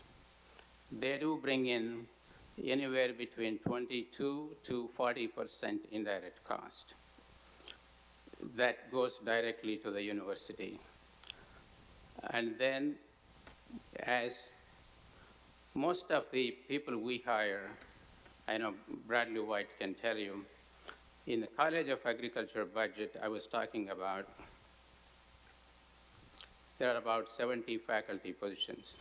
they do bring in anywhere between 22 to 40% indirect cost. That goes directly to the university. And then as most of the people we hire, I know Bradley White can tell you, in the College of Agriculture budget I was talking about, there are about 70 faculty positions.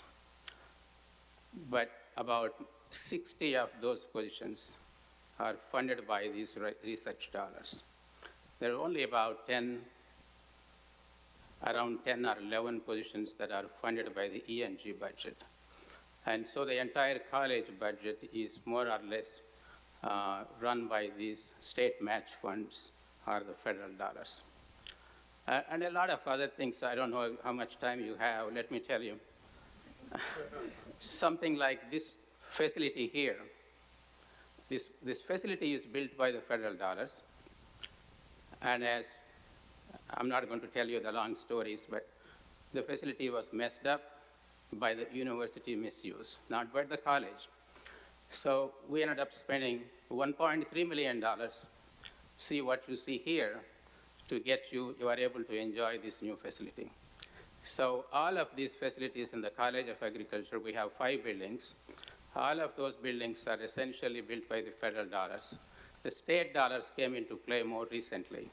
But about 60 of those positions are funded by these research dollars. There are only about around 10 or 11 positions that are funded by the E&G budget. And so the entire college budget is more or less run by these state match funds or the federal dollars. And a lot of other things. I don't know how much time you have. Let me tell you. Something like this facility here. This facility is built by the federal dollars. And as I'm not going to tell you the long stories, but the facility was messed up by the university misuse, not by the college. So we ended up spending $1.3 million, see what you see here, to get you are able to enjoy this new facility. So all of these facilities in the College of Agriculture, we have 5 buildings. All of those buildings are essentially built by the federal dollars. The state dollars came into play more recently.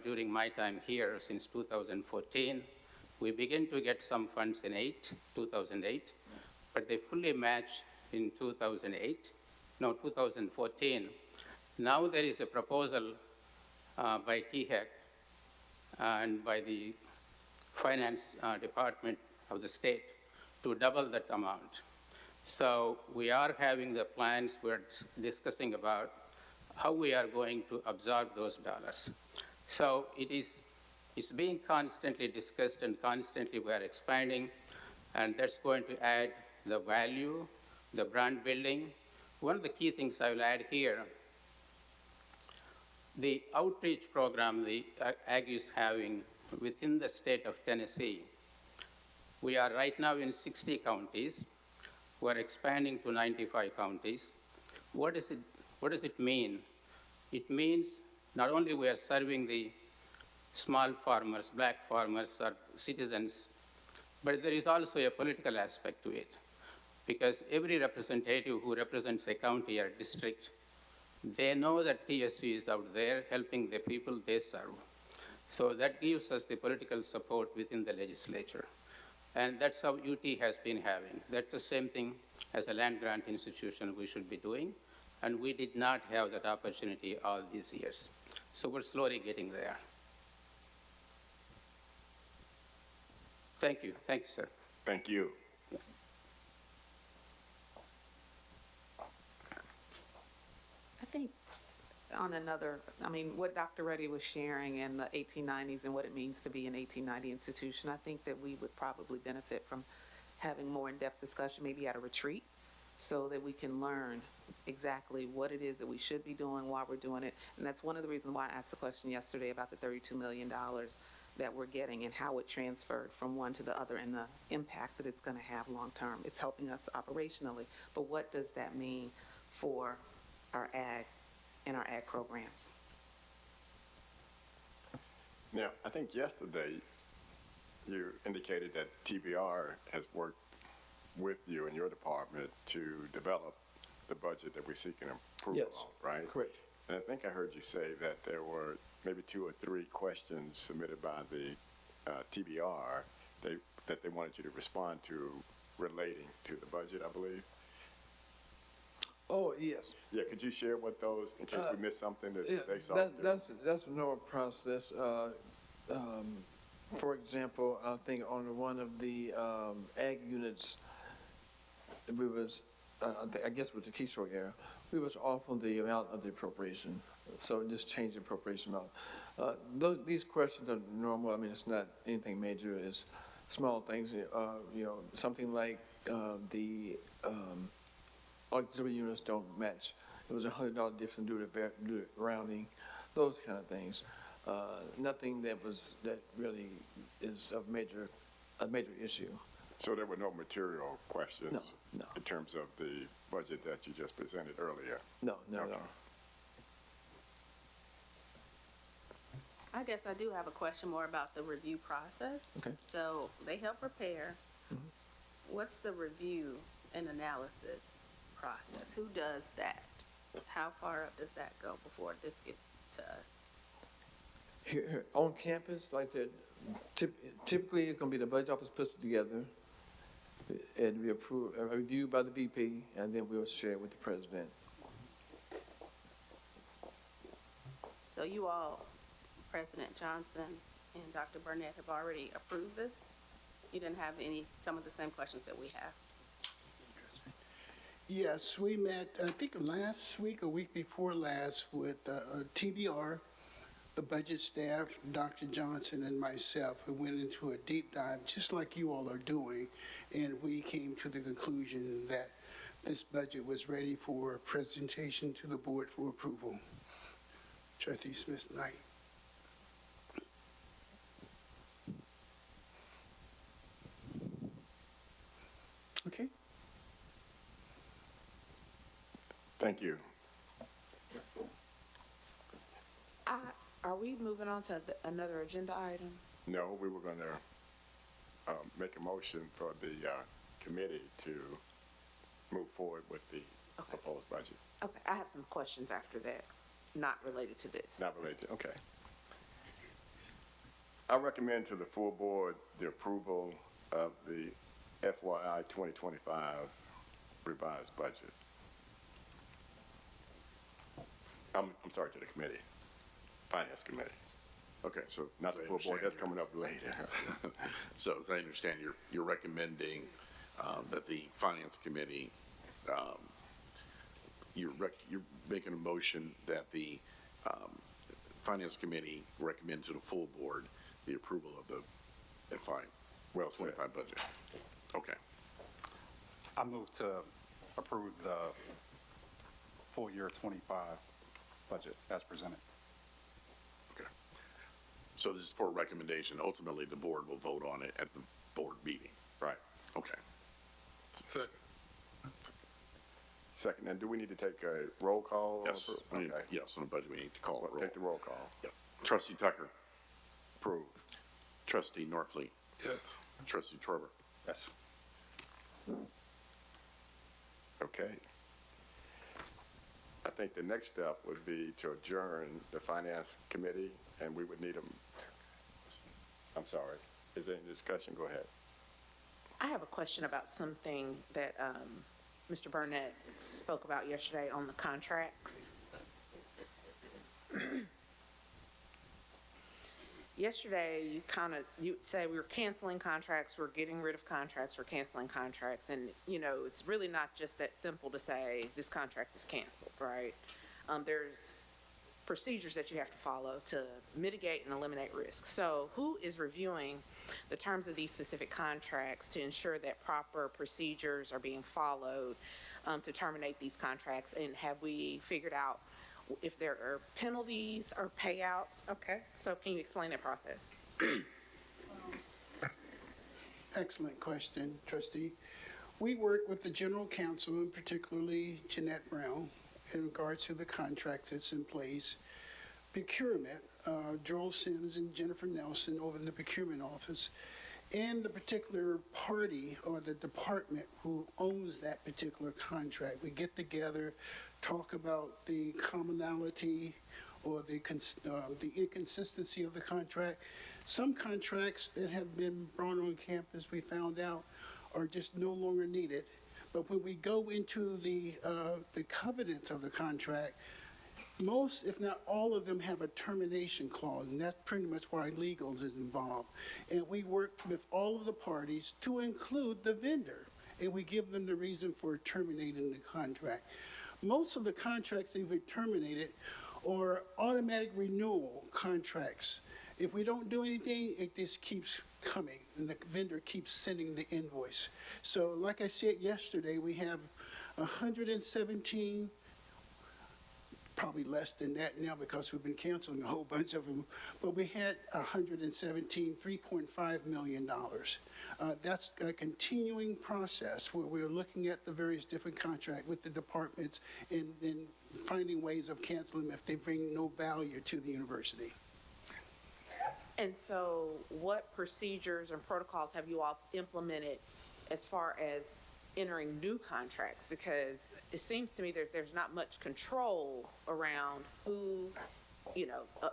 During my time here, since 2014, we began to get some funds in 2008, but they fully matched in 2014. Now there is a proposal by THEC and by the finance department of the state to double that amount. So we are having the plans, we're discussing about how we are going to absorb those dollars. So it It's being constantly discussed and constantly we are expanding, and that's going to add the value, the brand building. One of the key things I will add here, the outreach program the AG is having within the state of Tennessee. We are right now in 60 counties. We're expanding to 95 counties. What does it mean? It means not only we are serving the small farmers, black farmers, or citizens, but there is also a political aspect to it. Because every representative who represents a county or district, they know that TSU is out there helping the people they serve. So that gives us the political support within the legislature. And that's how UT has been having. That's the same thing as a land grant institution we should be doing. And we did not have that opportunity all these years. So we're slowly getting there. Thank you. Thank you, sir. Thank you. I think on another, what Dr. Reddy was sharing in the 1890s and what it means to be an 1890 institution, I think that we would probably benefit from having more in-depth discussion, maybe at a retreat, so that we can learn exactly what it is that we should be doing, why we're doing it. And that's one of the reasons why I asked the question yesterday about the $32 million that we're getting and how it transferred from one to the other and the impact that it's going to have long-term. It's helping us operationally, but what does that mean for our ag and our ag programs? Now, I think yesterday you indicated that TBR has worked with you and your department to develop the budget that we're seeking approval Yes, on, right? correct. And I think I heard you say that there were maybe 2 or 3 questions submitted by the TBR that they wanted you to respond to relating to the budget, I believe. Oh, yes. Yeah, could you share what those, in case we missed something that Yeah, they saw? that's a normal process. For example, I think on one of the ag units, we was, I guess with the Keystroke area, we was off on the amount of the appropriation. So just change the appropriation amount. These questions are normal. It's not anything major. It's small things. Something like the auxiliary units don't match. It was $100 difference due to rounding, those kind of things. Nothing that really is a major issue. So there were no material questions? No. In terms of the budget that you just presented earlier? No, no, Okay. no. I guess I do have a question more about the review process. Okay. So they help prepare. Mhm. What's the review and analysis process? Who does that? How far up does that go before this gets to us? Here on campus, like that, typically it's going to be the budget office puts it together, and we approve, reviewed by the VP, and then we'll share it with the president. So you all, President Johnson and Dr. Burnett, have already approved this? You didn't have some of the same questions that we have? Yes, we met, I think last week or week before last, with TBR, the budget staff, Dr. Johnson and myself, who went into a deep dive, just like you all are doing, and we came to the conclusion that this budget was ready for presentation to the board for approval. Trustee Smith-Knight. Okay. Thank you. Are we moving on to another agenda item? No, we were going to make a motion for the committee to move forward with the Okay. proposed budget. Okay, I have some questions after that, not related to this. Not related, okay. I recommend to the full board the approval of the FYI 2025 revised budget. I'm sorry, to the committee, Finance Committee. Okay, so not the full board, that's coming up later. So as I understand, you're recommending that the Finance Committee, you're making a motion that the Finance Committee recommend to the full board the approval of the FY Well said. 25 budget. Okay. I move to approve the full year 25 budget as presented. Okay. So this is for recommendation. Ultimately, the board will vote on it at the board meeting. Right. Okay. Second, and do we need to take a roll call? Yes. Okay. Yes, on the budget, we need to call it roll. Take the roll call. Yep. Trustee Tucker. Approved. Trustee Norfleet. Yes. Trustee Torber. Yes. Okay. I think the next step would be to adjourn the finance committee, and we would need them. I'm sorry. Is there any discussion? Go ahead. I have a question about something that Mr. Burnett spoke about yesterday on the contracts. Yesterday, you say we were canceling contracts, we're getting rid of contracts, we're canceling contracts, and, it's really not just that simple to say this contract is canceled, right? There's procedures that you have to follow to mitigate and eliminate risk. So who is reviewing the terms of these specific contracts to ensure that proper procedures are being followed to terminate these contracts? And have we figured out if there are penalties or payouts? Okay, so can you explain that process? Excellent question, trustee. We work with the general counsel, and particularly Jeanette Brown, in regards to the contract that's in place. Procurement, Joel Sims and Jennifer Nelson over in the procurement office, and the particular party or the department who owns that particular contract. We get together, talk about the commonality or the inconsistency of the contract. Some contracts that have been brought on campus, we found out, are just no longer needed. But when we go into the covenants of the contract, most, if not all of them, have a termination clause, and that's pretty much why legals is involved. And we work with all of the parties to include the vendor, and we give them the reason for terminating the contract. Most of the contracts that we've terminated are automatic renewal contracts. If we don't do anything, it just keeps coming, and the vendor keeps sending the invoice. So like I said yesterday, we have 117, probably less than that now because we've been canceling a whole bunch of them, but we had 117, $3.5 million. That's a continuing process where we're looking at the various different contracts with the departments and finding ways of canceling them if they bring no value to the university. And so what procedures and protocols have you all implemented as far as entering new contracts? Because it seems to me that there's not much control around who,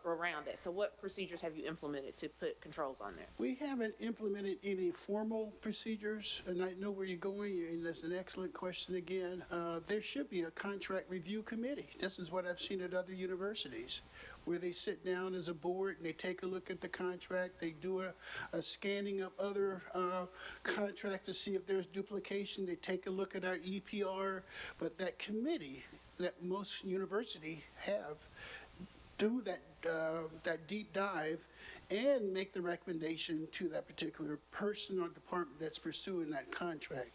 around that. So what procedures have you implemented to put controls on that? We haven't implemented any formal procedures, and I know where you're going, and that's an excellent question again. There should be a contract review committee. This is what I've seen at other universities, where they sit down as a board and they take a look at the contract. They do a scanning of other contracts to see if there's duplication. They take a look at our EPR. But that committee that most universities have do that deep dive and make the recommendation to that particular person or department that's pursuing that contract.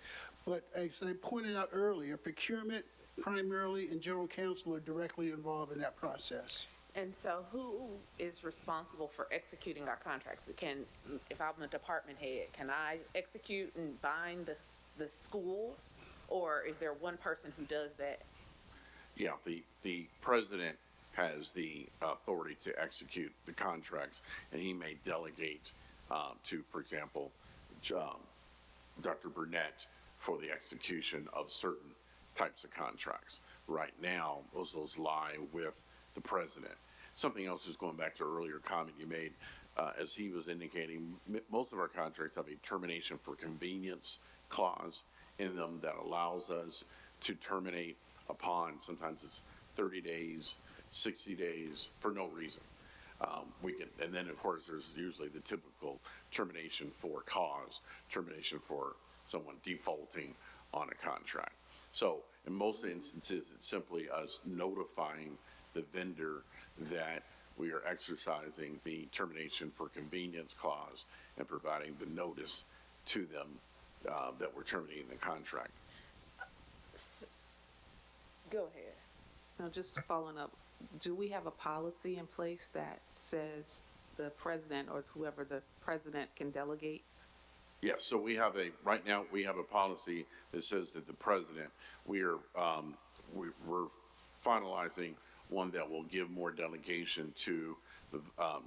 But as I pointed out earlier, procurement primarily and general counsel are directly involved in that process. And so who is responsible for executing our contracts? If I'm a department head, can I execute and bind the school? Or is there one person who does that? Yeah, the president has the authority to execute the contracts, and he may delegate to, for example, Dr. Burnett for the execution of certain types of contracts. Right now, those lie with the president. Something else is going back to an earlier comment you made, as he was indicating, most of our contracts have a termination for convenience clause in them that allows us to terminate upon, sometimes it's 30 days, 60 days, for no reason. And then of course there's usually the typical termination for cause, termination for someone defaulting on a contract. So in most instances, it's simply us notifying the vendor that we are exercising the termination for convenience clause and providing the notice to them that we're terminating the contract. Go ahead. Now, just following up, do we have a policy in place that says the president or whoever the president can delegate? Yes, so right now, we have a policy that says that the president, we're finalizing one that will give more delegation to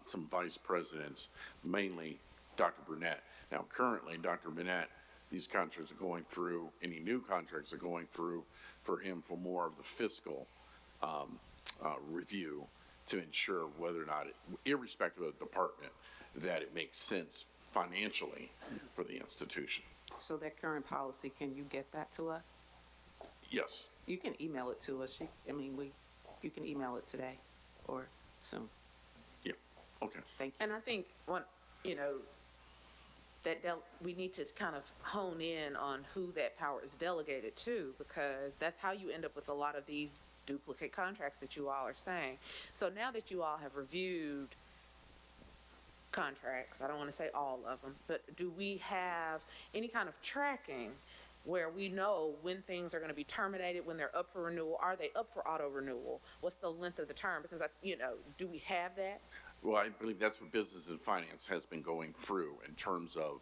some vice presidents, mainly Dr. Burnett. Now, currently, Dr. Burnett, these contracts are going through, any new contracts are going through for him for more of the fiscal review to ensure whether or not, irrespective of the department, that it makes sense financially for the institution. So that current policy, can you get that to us? Yes. You can email it to us. You can email it today or soon. Yeah. Okay. Thank you. And I think we need to kind of hone in on who that power is delegated to, because that's how you end up with a lot of these duplicate contracts that you all are saying. So now that you all have reviewed contracts, I don't want to say all of them, but do we have any kind of tracking where we know when things are going to be terminated, when they're up for renewal? Are they up for auto renewal? What's the length of the term? Because do we have that? Well, I believe that's what Business and Finance has been going through in terms of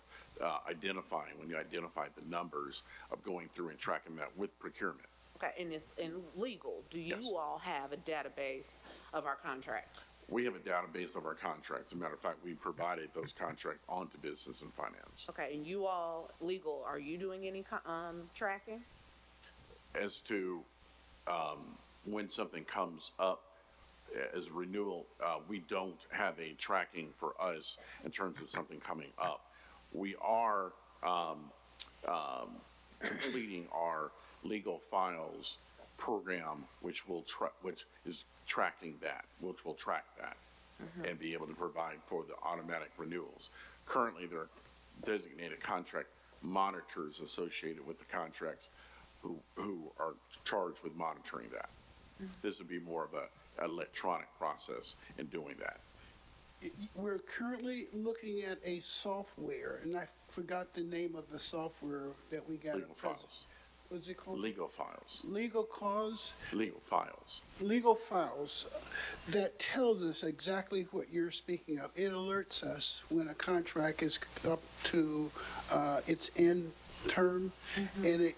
identifying, when you identify the numbers of going through and tracking that with procurement. Okay, and in legal, do you Yes. all have a database of our contracts? We have a database of our contracts. As a matter of fact, we provided those contracts onto Business and Finance. Okay, and you all, legal, are you doing any tracking? As to when something comes up as renewal, we don't have a tracking for us in terms of something coming up. We are completing our legal files program, which is tracking that, which will track that and be able to provide for the automatic renewals. Currently, there are designated contract monitors associated with the contracts who are charged with monitoring that. This would be more of an electronic process in doing that. We're currently looking at a software, and I forgot the name of the software that we got. Legal files. What's it called? Legal files. Legal cause? Legal files. Legal files that tells us exactly what you're speaking of. It alerts us when a contract is up to its end term, and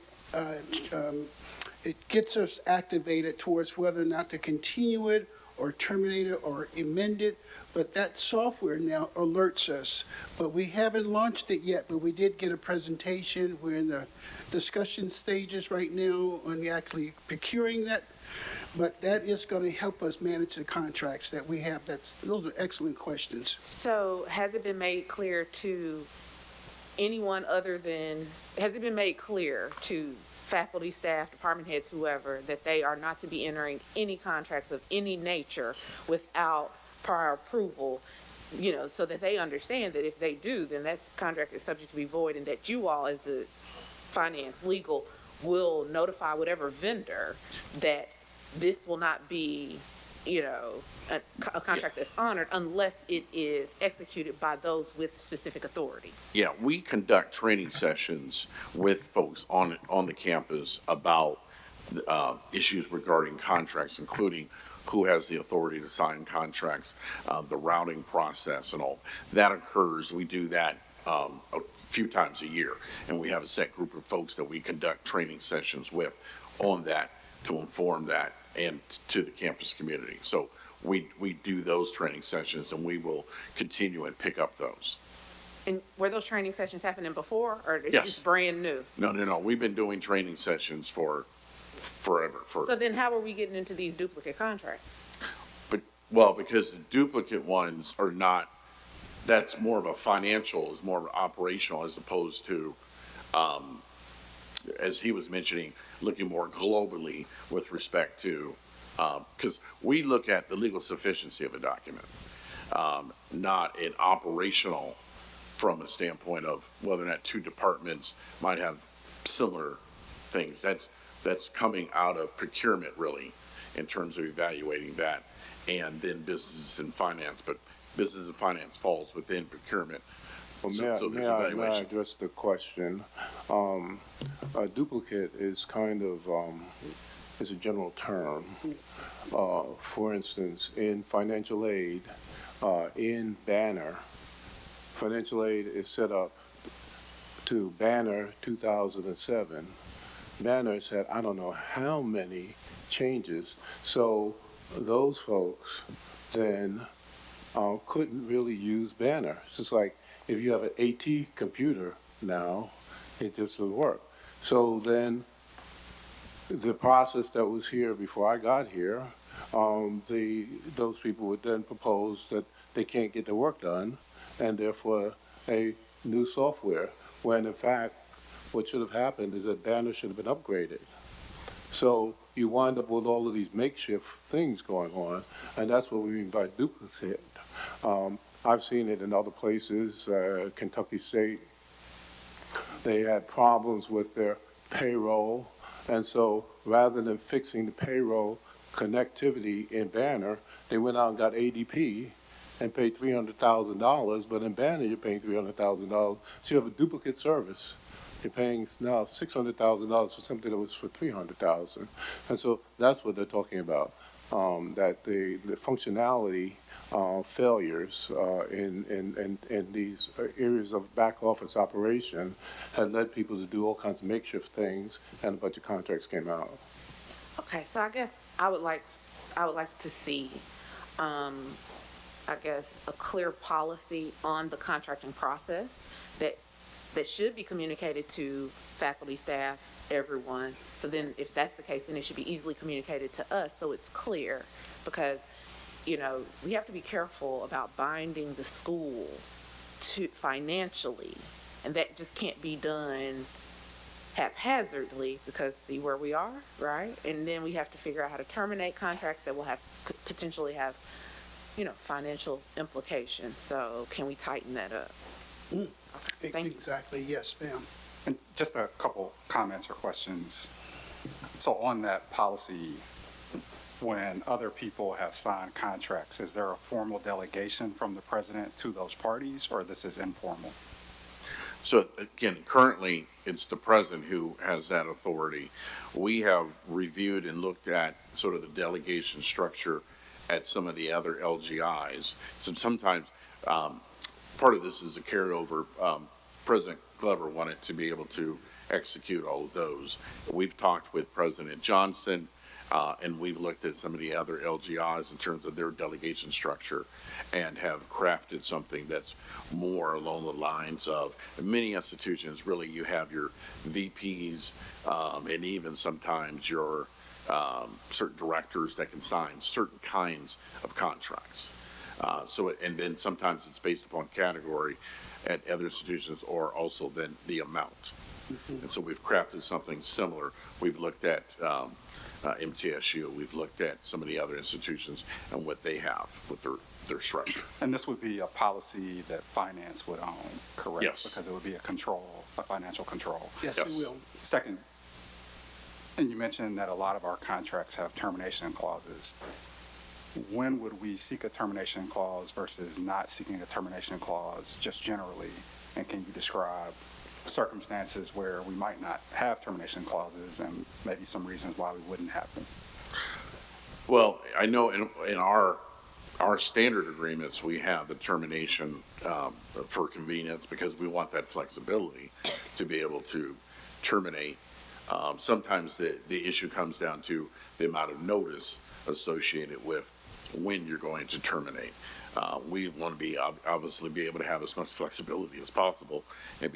it gets us activated towards whether or not to continue it or terminate it or amend it. But that software now alerts us. But we haven't launched it yet, but we did get a presentation. We're in the discussion stages right now on actually procuring that. But that is going to help us manage the contracts that we have. Those are excellent questions. So has it been made clear to anyone has it been made clear to faculty, staff, department heads, whoever, that they are not to be entering any contracts of any nature without prior approval, so that they understand that if they do, then that contract is subject to be void, and that you all as a finance, legal, will notify whatever vendor that this will not be, a contract that's honored unless it is executed by those with specific authority. Yeah, we conduct training sessions with folks on the campus about issues regarding contracts, including who has the authority to sign contracts, the routing process and all. That occurs, we do that a few times a year, and we have a set group of folks that we conduct training sessions with on that to inform that and to the campus community. So we do those training sessions, and we will continue and pick up those. And were those training sessions happening before, or it's Yes. just brand new? No. We've been doing training sessions for forever. So then how are we getting into these duplicate contracts? Because the duplicate ones are not, that's more of a financial, is more of an operational, as opposed to, as he was mentioning, looking more globally with respect to, because we look at the legal sufficiency of a document, not an operational from a standpoint of whether or not two departments might have similar things. That's coming out of procurement, really, in terms of evaluating that. and then business and finance, but business and finance falls within procurement. Well, So- may I, so there's may I evaluation. address the question? A duplicate is kind of, is a general term. For instance, in financial aid, in Banner, financial aid is set up to Banner 2007. Banner's had, I don't know how many changes. So those folks then couldn't really use Banner. It's just like if you have an AT computer now, it just doesn't work. So then the process that was here before I got here, those people would then propose that they can't get the work done, and therefore a new software, when in fact what should have happened is that Banner should have been upgraded. So you wind up with all of these makeshift things going on, and that's what we mean by duplicate. I've seen it in other places, Kentucky State. They had problems with their payroll, and so rather than fixing the payroll connectivity in Banner, they went out and got ADP and paid $300,000, but in Banner you're paying $300,000. So you have a duplicate service. You're paying now $600,000 for something that was for $300,000, and so that's what they're talking about. That the functionality failures in these areas of back office operation had led people to do all kinds of makeshift things, and a bunch of contracts came out. Okay, so I guess I would like to see, I guess, a clear policy on the contracting process that should be communicated to faculty, staff, everyone. So then if that's the case, then it should be easily communicated to us so it's clear, because, you know, we have to be careful about binding the school to financially, and that just can't be done haphazardly, because see where we are, right? And then we have to figure out how to terminate contracts that will have potentially have, you know, financial implications. So can we tighten that up? Okay, thank you. Exactly, yes, ma'am. And just a couple comments or questions. So on that policy, when other people have signed contracts, is there a formal delegation from the president to those parties, or this is informal? So again, currently, it's the president who has that authority. We have reviewed and looked at sort of the delegation structure at some of the other LGIs. So sometimes part of this is a carryover. President Glover wanted to be able to execute all of those. We've talked with President Johnson, and we've looked at some of the other LGIs in terms of their delegation structure, and have crafted something that's more along the lines of many institutions. Really, you have your VPs, and even sometimes your certain directors that can sign certain kinds of contracts. And then sometimes it's based upon category at other institutions, or also then the amount. And so we've crafted something similar. We've looked at MTSU, we've looked at some of the other institutions and what they have with their structure. And this would be a policy that finance would own, correct? Yes. Because it would be a financial control. Yes, it Yes. will. Second, and you mentioned that a lot of our contracts have termination clauses. When would we seek a termination clause versus not seeking a termination clause, just generally? And can you describe circumstances where we might not have termination clauses, and maybe some reasons why we wouldn't have them? Well, I know in our standard agreements, we have the termination for convenience, because we want that flexibility to be able to terminate. Sometimes the issue comes down to the amount of notice associated with when you're going to terminate. We want to obviously be able to have as much flexibility as possible, and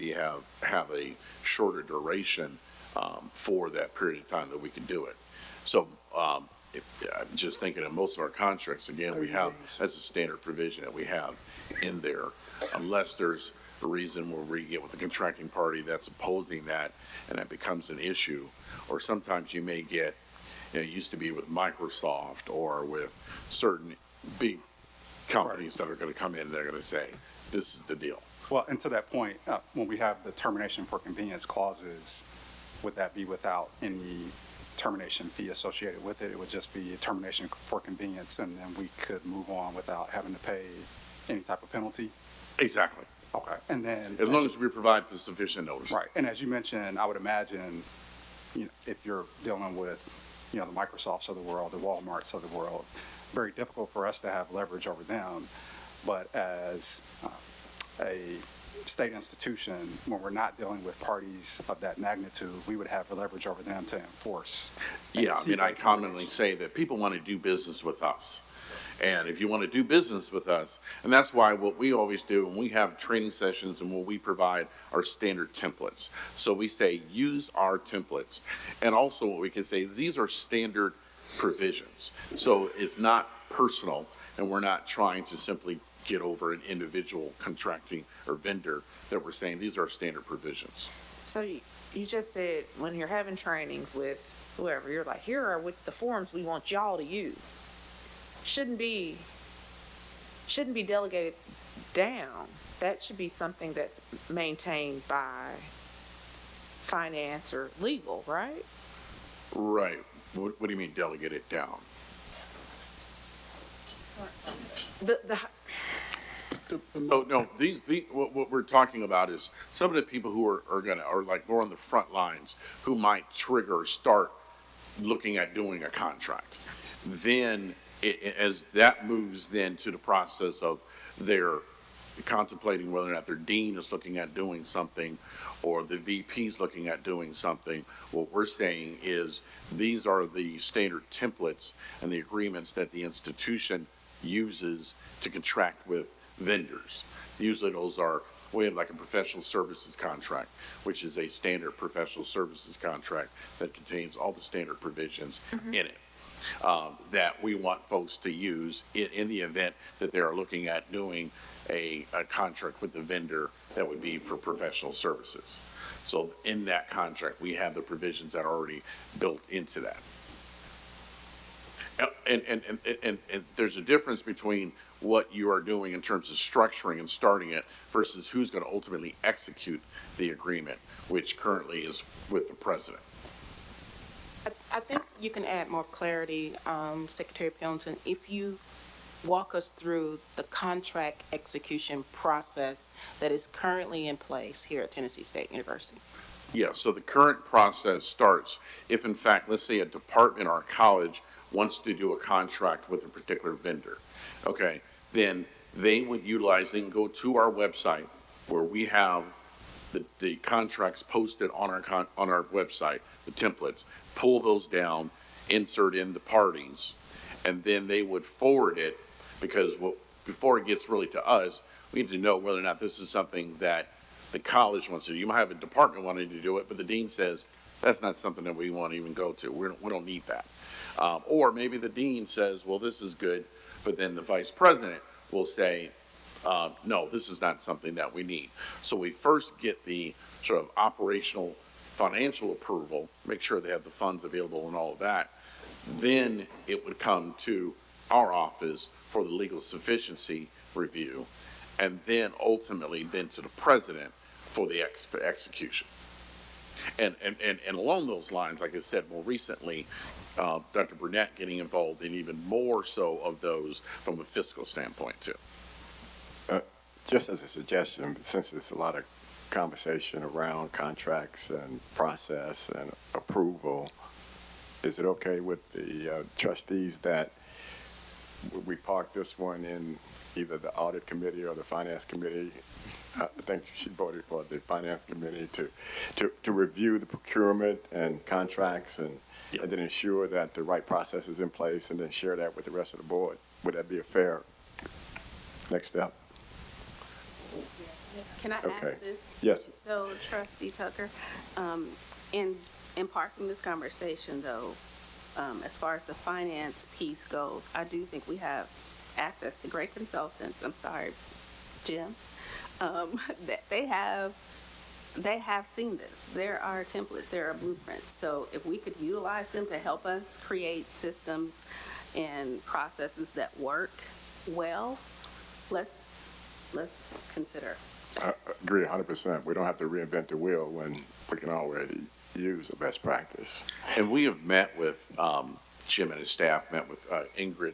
have a shorter duration for that period of time that we can do it. So I'm just thinking of most of our contracts, again, we have, that's a standard provision that we have in there, unless there's a reason where we get with the contracting party that's opposing that, and that becomes an issue. Or sometimes you may get, you know, it used to be with Microsoft or with certain big companies that are going to come in and they're going to say, this is the deal. Well, and to that point, when we have the termination for convenience clauses, would that be without any termination fee associated with it. It would just be a termination for convenience, and then we could move on without having to pay any type of penalty. Exactly. Okay. And then. As long as we provide the sufficient notice. Right. And as you mentioned, I would imagine, if you're dealing with, the Microsofts of the world, the Walmarts of the world, very difficult for us to have leverage over them. But as a state institution, when we're not dealing with parties of that magnitude, we would have the leverage over them to enforce. and Yeah, I see mean, I that commonly say that people want to do business with us. And if you want to do business with us, and that's why what we always do when we have training sessions and what we provide are standard templates. So we say, use our templates. And also what we can say, these are standard provisions. So it's not personal, and we're not trying to simply get over an individual contracting or vendor, that we're saying these are standard provisions. So you just said when you're having trainings with whoever, you're like, here are the forms we want y'all to use. Shouldn't be delegated down. That should be something that's maintained by finance or legal, right? Right. What do you mean delegate it down? So, no, what we're talking about is some of the people who are like more on the front lines, who might trigger or start looking at doing a contract. Then, as that moves then to the process of their contemplating whether or not their dean is looking at doing something, or the VP is looking at doing something, what we're saying is these are the standard templates and the agreements that the institution uses to contract with vendors. Usually those are, we have like a professional services contract, which is a standard professional services contract that contains all the standard provisions in it. That we want folks to use in the event that they are looking at doing a contract with the vendor that would be for professional services. So in that contract, we have the provisions that are already built into that. And there's a difference between what you are doing in terms of structuring and starting it versus who's going to ultimately execute the agreement, which currently is with the president. I think you can add more clarity, Secretary Pendleton, if you walk us through the contract execution process that is currently in place here at Tennessee State University. Yeah, so the current process starts if, in fact, let's say a department or a college wants to do a contract with a particular vendor, okay, then they would utilize and go to our website where we have the contracts posted on our website, the templates, pull those down, insert in the parties, and then they would forward it, because before it gets really to us, we need to know whether or not this is something that the college wants to do. You might have a department wanting to do it, but the dean says, that's not something that we want to even go to. We don't need that. Or maybe the dean says, well, this is good, but then the vice president will say, no, this is not something that we need. So we first get the sort of operational financial approval, make sure they have the funds available and all of that. Then it would come to our office for the legal sufficiency review, and then ultimately then to the president for the execution. And along those lines, like I said, more recently, Dr. Burnett getting involved in even more so of those from a fiscal standpoint too. Just as a suggestion, since there's a lot of conversation around contracts and process and approval, is it okay with the trustees that we park this one in either the audit committee or the finance committee? I think she voted for the finance committee to review the procurement and contracts and then ensure that the right process is in place, and then share that with the rest of the board. Would that be a fair next step? Can I Okay. ask this? Yes. So, Trustee Tucker, in parking this conversation though, as far as the finance piece goes, I do think we have access to great consultants. I'm sorry, Jim. That they have seen this. There are templates, there are blueprints. So if we could utilize them to help us create systems and processes that work well, let's consider. I agree 100%. We don't have to reinvent the wheel when we can already use a best practice. And we have met with, Jim and his staff, met with Ingrid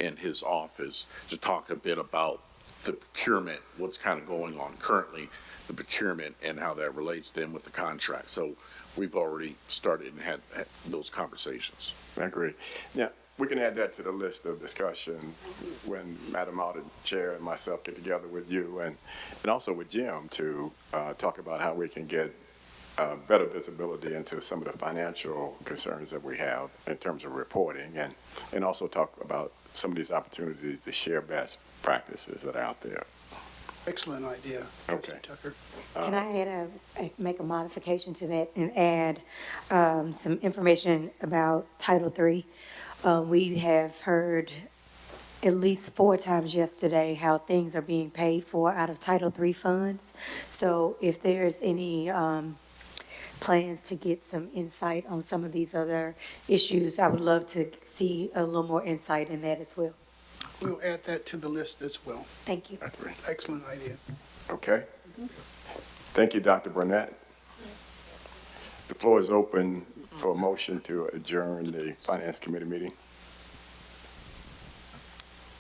and his office to talk a bit about the procurement, what's kind of going on currently, the procurement and how that relates then with the contract. So we've already started and had those conversations. I agree. Yeah, we can add that to the list of discussion when Madam Audit Chair and myself get together with you and also with Jim to talk about how we can get better visibility into some of the financial concerns that we have in terms of reporting and also talk about some of these opportunities to share best practices that are out there. Excellent idea, Okay. Trustee Tucker. Can I make a modification to that and add some information about Title III? We have heard at least 4 times yesterday how things are being paid for out of Title III funds. So if there's any plans to get some insight on some of these other issues, I would love to see a little more insight in that as well. We'll add that to the list as well. Thank you. Excellent idea. Okay. Thank you, Dr. Burnett. The floor is open for a motion to adjourn the Finance Committee meeting.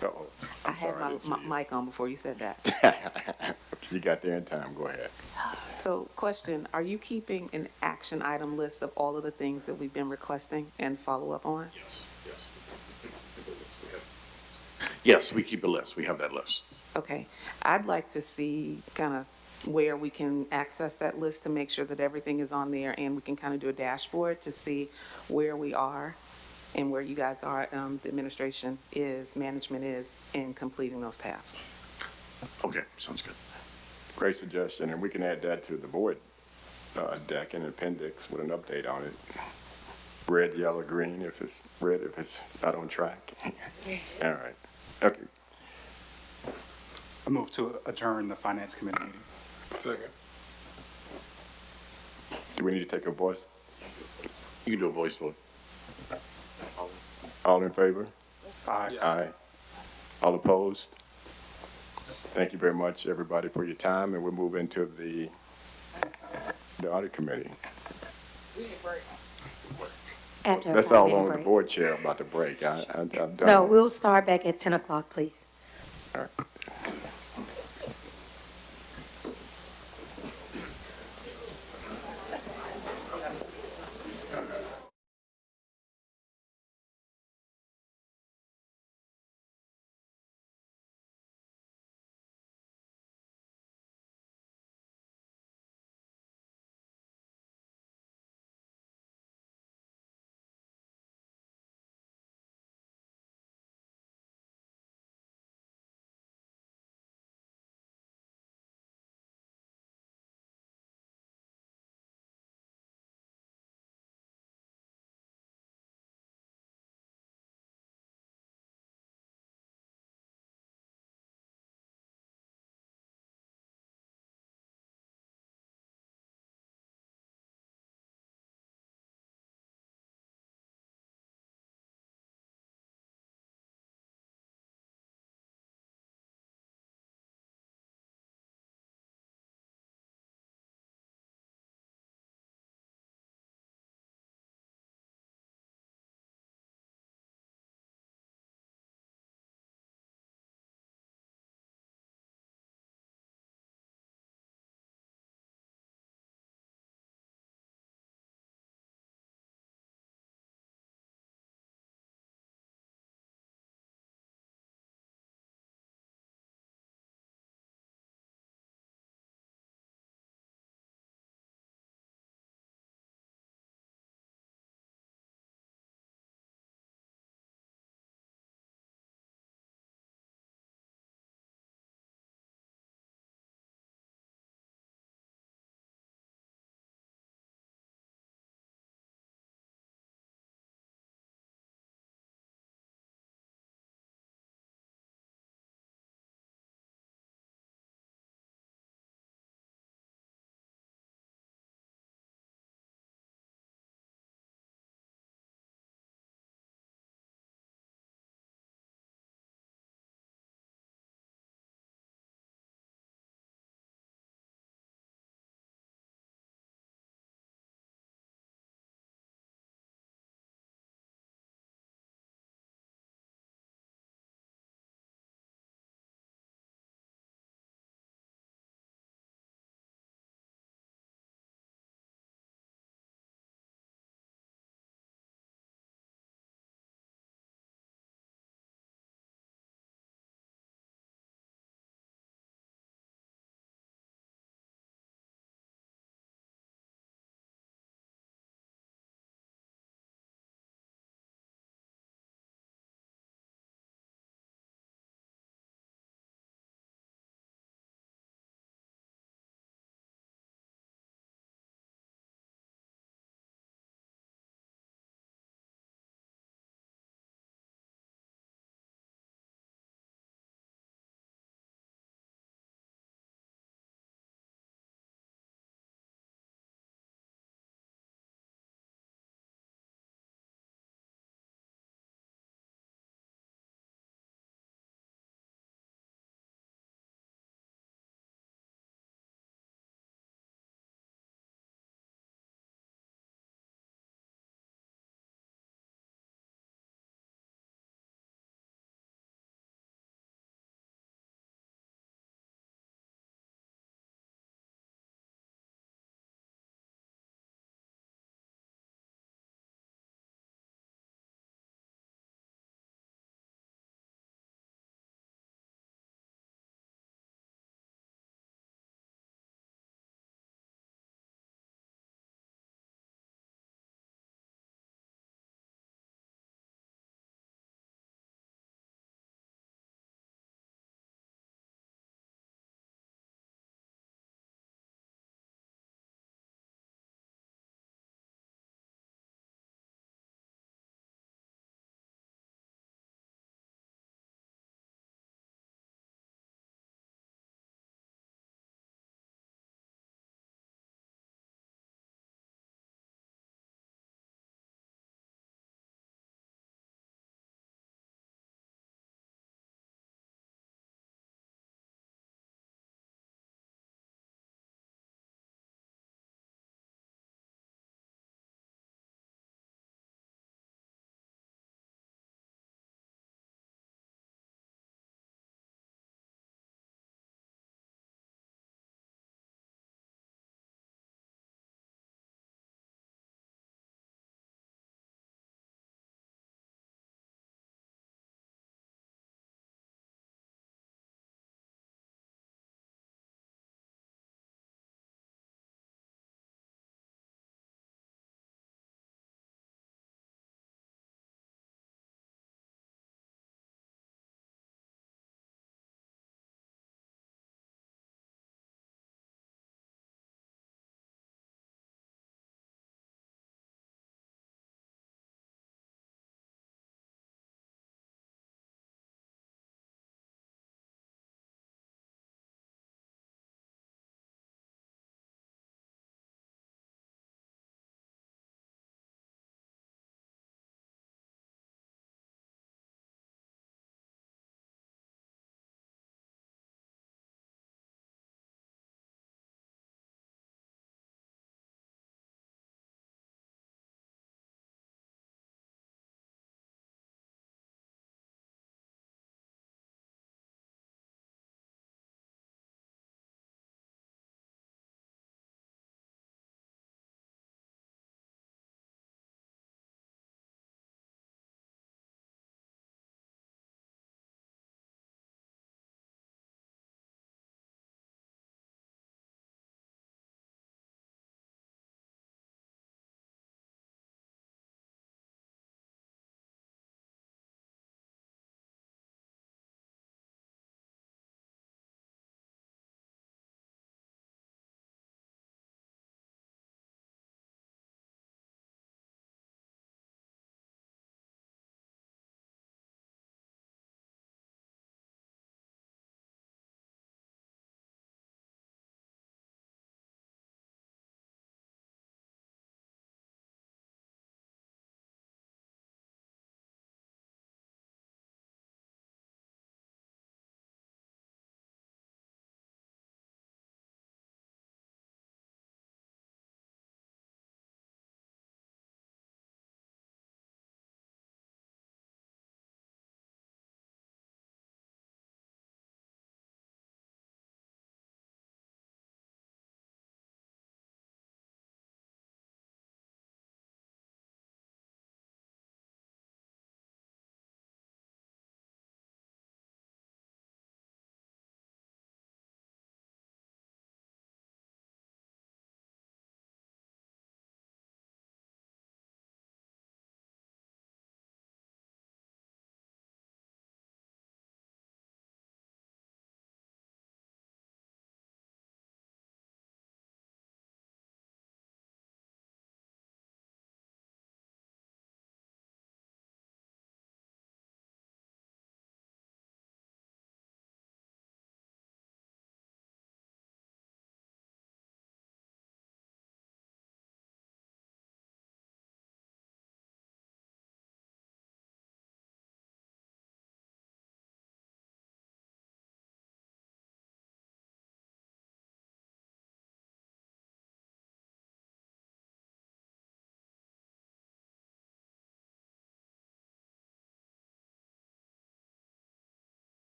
Uh-oh. I I'm had sorry, I didn't see my mic on before you said that. you got there in time. Go ahead. So question, are you keeping an action item list of all of the things that we've been requesting and follow up on? Yes, we keep a list. We have that list. Okay, I'd like to see kind of where we can access that list to make sure that everything is on there and we can kind of do a dashboard to see where we are and where you guys are, the administration is, management is in completing those tasks. Okay, sounds good. Great suggestion, and we can add that to the board deck and appendix with an update on it. Red, yellow, green if it's red, if it's not on track. All right. Okay. I move to adjourn the Finance Committee meeting. Second. Do we need to take a voice? You can do a voice vote. All in favor? Aye. Aye. All opposed? Thank you very much, everybody, for your time, and we'll move into the Audit Committee. After a That's all 5-minute on the break. board chair about the break. I'm done. No, we'll start back at 10 o'clock, please. All right.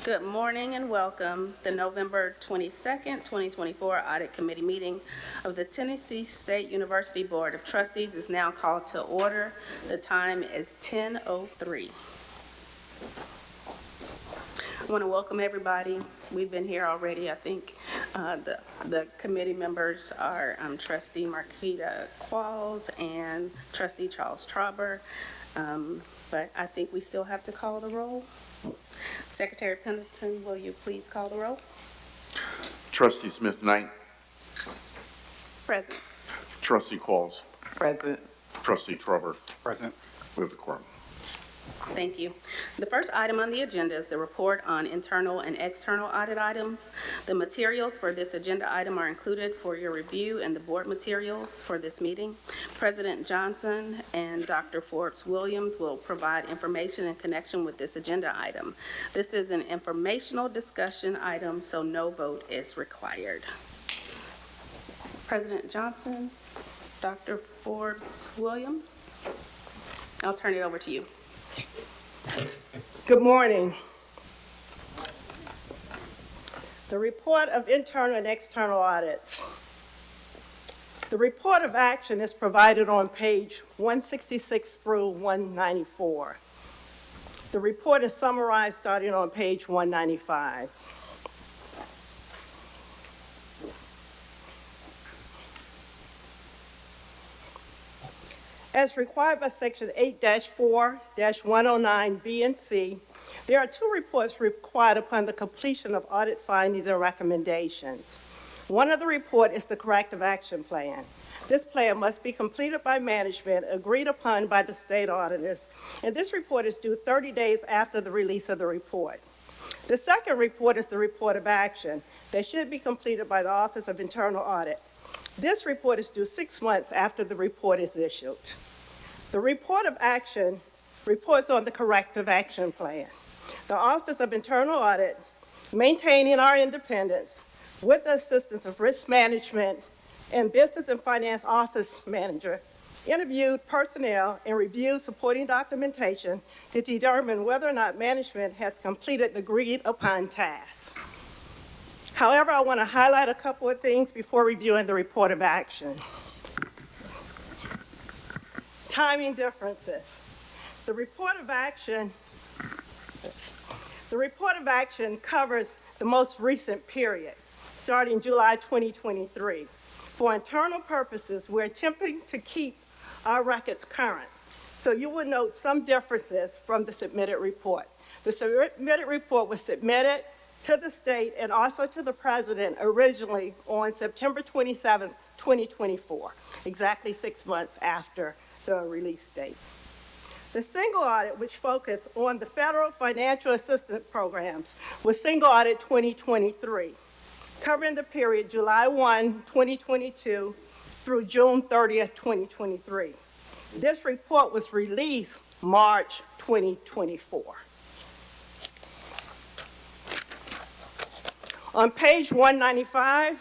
Good morning and welcome. The November 22nd, 2024 Audit Committee meeting of the Tennessee State University Board of Trustees is now called to order. The time is 10:03. I want to welcome everybody. We've been here already. I think the committee members are Trustee Marquita Qualls and Trustee Charles Trauber. But I think we still have to call the roll. Secretary Pendleton, will you please call the roll? Trustee Smith Knight, Present. Trustee Qualls, Present. Trustee Trevor. Present. We have the quorum. Thank you. The first item on the agenda is the report on internal and external audit items. The materials for this agenda item are included for your review in the board materials for this meeting. President Johnson and Dr. Forbes Williams will provide information in connection with this agenda item. This is an informational discussion item, so no vote is required. President Johnson, Dr. Forbes Williams, I'll turn it over to you. Good morning. The report of internal and external audits. The report of action is provided on page 166 through 194. The report is summarized starting on page 195. As required by Section 8-4-109B and C, there are two reports required upon the completion of audit findings and recommendations. One of the report is the corrective action plan. This plan must be completed by management, agreed upon by the state auditors, and this report is due 30 days after the release of the report. The second report is the report of action that should be completed by the Office of Internal Audit. This report is due 6 months after the report is issued. The report of action reports on the corrective action plan. The Office of Internal Audit, maintaining our independence with the assistance of risk management and business and finance office manager, interviewed personnel and reviewed supporting documentation to determine whether or not management has completed the agreed upon tasks. However, I want to highlight a couple of things before reviewing the report of action. Timing differences. The report of action covers the most recent period, starting July 2023. For internal purposes, we're attempting to keep our records current. So you will note some differences from the submitted report. The submitted report was submitted to the state and also to the president originally on September 27, 2024, exactly 6 months after the release date. The single audit, which focused on the federal financial assistance programs, was single audit 2023, covering the period July 1, 2022 through June 30th, 2023. This report was released March 2024. On page 195,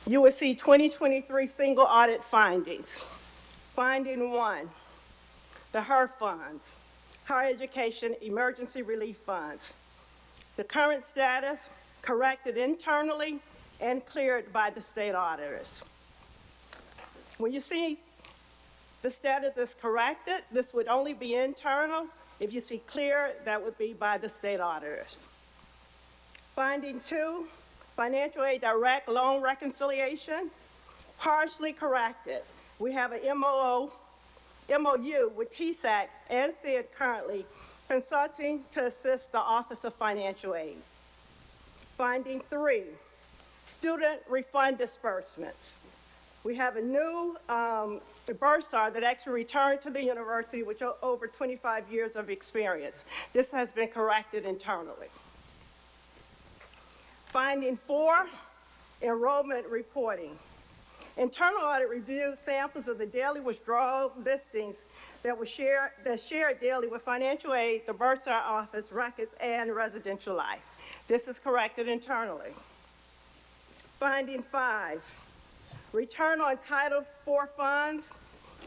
you will see 2023 single audit findings. Finding 1, the HER funds, Higher Education Emergency Relief Funds. The current status, corrected internally and cleared by the state auditors. When you see the status is corrected, this would only be internal. If you see clear, that would be by the state auditors. Finding 2, financial aid direct loan reconciliation, partially corrected. We have an MOU with TSAC and SID currently consulting to assist the Office of Financial Aid. Finding 3, student refund disbursements. We have a new bursar that actually returned to the university with over 25 years of experience. This has been corrected internally. Finding 4, enrollment reporting. Internal audit reviewed samples of the daily withdrawal listings that shared daily with financial aid, the bursar office, records, and residential life. This is corrected internally. Finding 5, return on Title IV funds.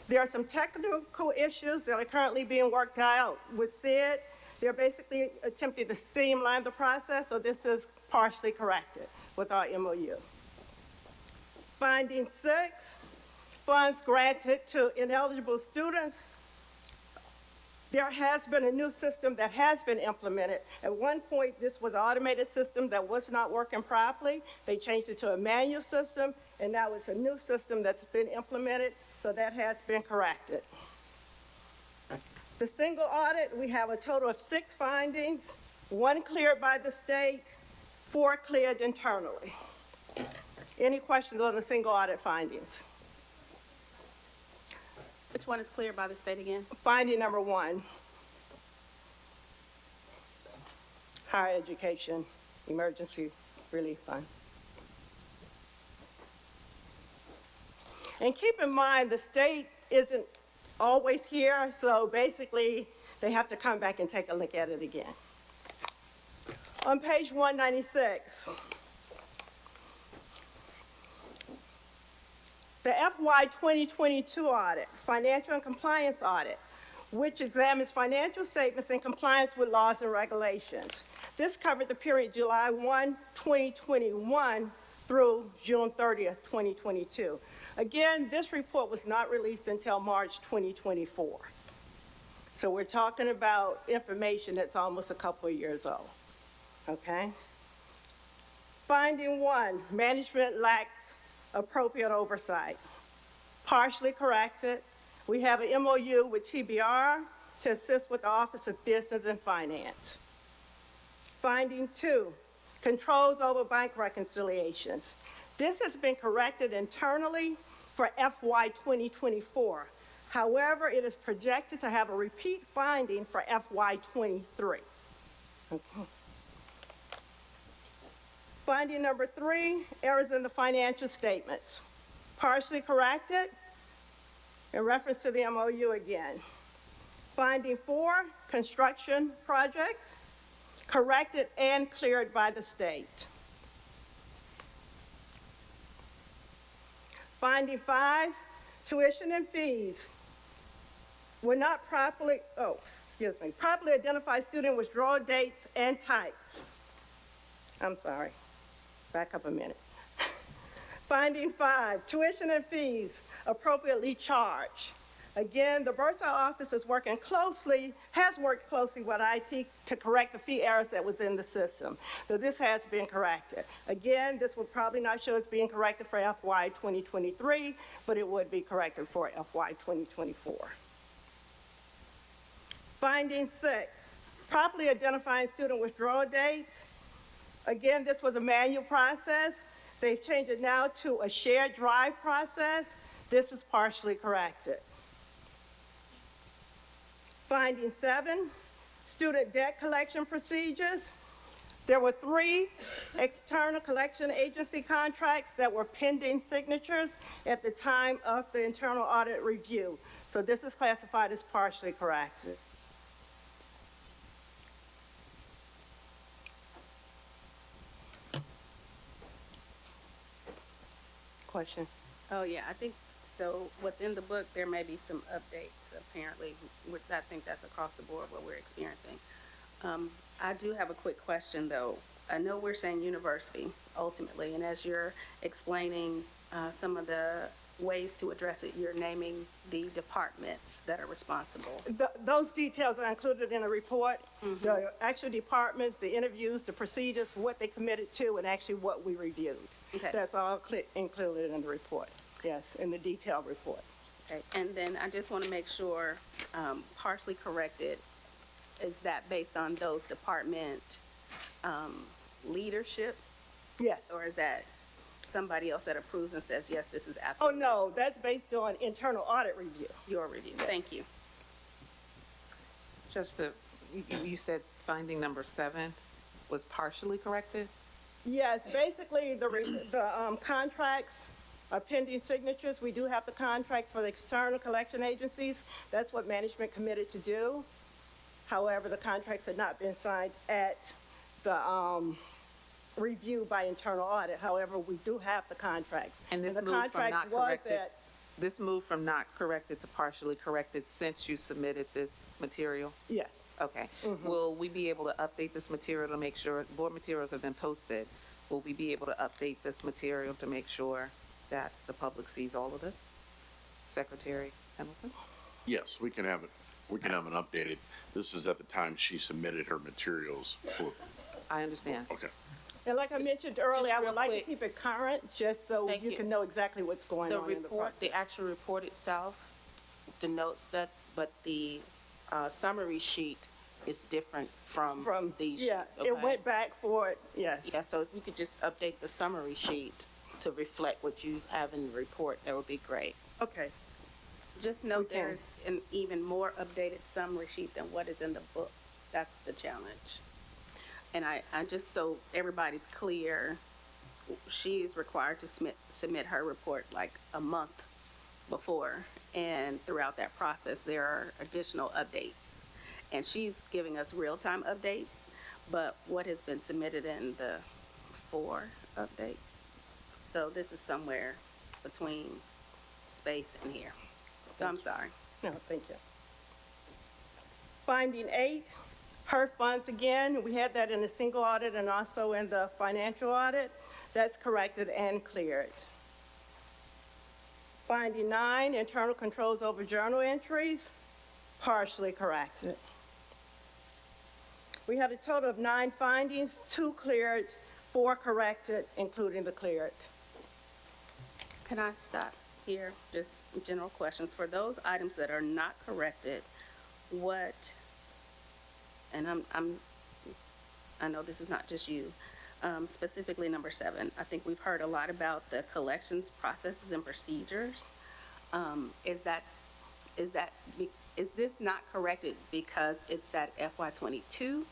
There are some technical issues that are currently being worked out with SID They're basically attempting to streamline the process, so this is partially corrected with our MOU. Finding 6, funds granted to ineligible students. There has been a new system that has been implemented. At one point, this was an automated system that was not working properly. They changed it to a manual system, and now it's a new system that's been implemented, so that has been corrected. The single audit, we have a total of 6 findings, 1 cleared by the state, 4 cleared internally. Any questions on the single audit findings? Which one is cleared by the state again? Finding number 1, higher education emergency relief fund. And keep in mind, the state isn't always here, so basically, they have to come back and take a look at it again. On page 196, the FY 2022 audit, financial and compliance audit, which examines financial statements in compliance with laws and regulations. This covered the period July 1, 2021 through June 30th, 2022. Again, this report was not released until March 2024. So we're talking about information that's almost a couple of years old, okay? Finding 1, management lacks appropriate oversight. Partially corrected. We have an MOU with TBR to assist with the Office of Business and Finance. Finding 2, controls over bank reconciliations. This has been corrected internally for FY 2024. However, it is projected to have a repeat finding for FY 23. Okay. Finding number 3, errors in the financial statements. Partially corrected in reference to the MOU again. Finding 4, construction projects, corrected and cleared by the state. Finding 5, tuition and fees were not properly identified student withdrawal dates and types. I'm sorry, back up a minute. Finding 5, tuition and fees appropriately charged. Again, the Bursar office has worked closely with IT to correct the fee errors that was in the system. So this has been corrected. Again, this will probably not show as being corrected for FY 2023, but it would be corrected for FY 2024. Finding 6, properly identifying student withdrawal dates. Again, this was a manual process. They've changed it now to a shared drive process. This is partially corrected. Finding 7, student debt collection procedures. There were 3 external collection agency contracts that were pending signatures at the time of the internal audit review. So this is classified as partially corrected. Question? Oh, yeah, I think, so what's in the book, there may be some updates apparently, which I think that's across the board what we're experiencing. I do have a quick question though. I know we're saying university ultimately, and as you're explaining some of the ways to address it, you're naming the departments that are responsible. Those details are included in the report. Mm-hmm. The actual departments, the interviews, the procedures, what they committed to, and actually what we reviewed. Okay. That's all included in the report, yes, in the detailed report. Okay. And then I just want to make sure, partially corrected, is that based on those department leadership? Yes. Or is that somebody else that approves and says, yes, this is Oh, absolutely? no, that's based on internal audit review. Your review. Yes. Thank you. Just to, you said finding number 7 was partially corrected? Yes, basically, the contracts are pending signatures. We do have the contracts for the external collection agencies. That's what management committed to do. However, the contracts had not been signed at the review by internal audit. However, we do have the contracts. And this the moved from contracts not was corrected, that- this moved from not corrected to partially corrected since you submitted this material? Yes. Okay. Will we be able to update this material to make sure, board materials have been posted, will we be able to update this material to make sure that the public sees all of this? Secretary Hamilton? Yes, we can have it, we can have an updated, this is at the time she submitted her materials for, I understand. okay. And like I mentioned earlier, I real would like to quick. keep it current, just so Thank you you. can know exactly what's going The on in the report, process. the actual report itself denotes that, but the summary sheet is different from these sheets, Yeah, okay? it went back for it, yes. Yeah, so if you could just update the summary sheet to reflect what you have in the report, that would be great. Okay, Just note We can. there's an even more updated summary sheet than what is in the book. That's the challenge. And I just, so everybody's clear, she is required to submit her report like a month before. And throughout that process, there are additional updates. And she's giving us real-time updates, but what has been submitted in the 4 updates? So this is somewhere between space and here. So I'm sorry. no, thank you. Finding 8, HERF funds again, we had that in the single audit and also in the financial audit. That's corrected and cleared. Finding 9, internal controls over journal entries, partially corrected. We had a total of 9 findings, 2 cleared, 4 corrected, including the cleared. Can I stop here? Just general questions. For those items that are not corrected, what, and I know this is not just you, specifically number 7. I think we've heard a lot about the collections processes and procedures. Is this not corrected because it's that FY22?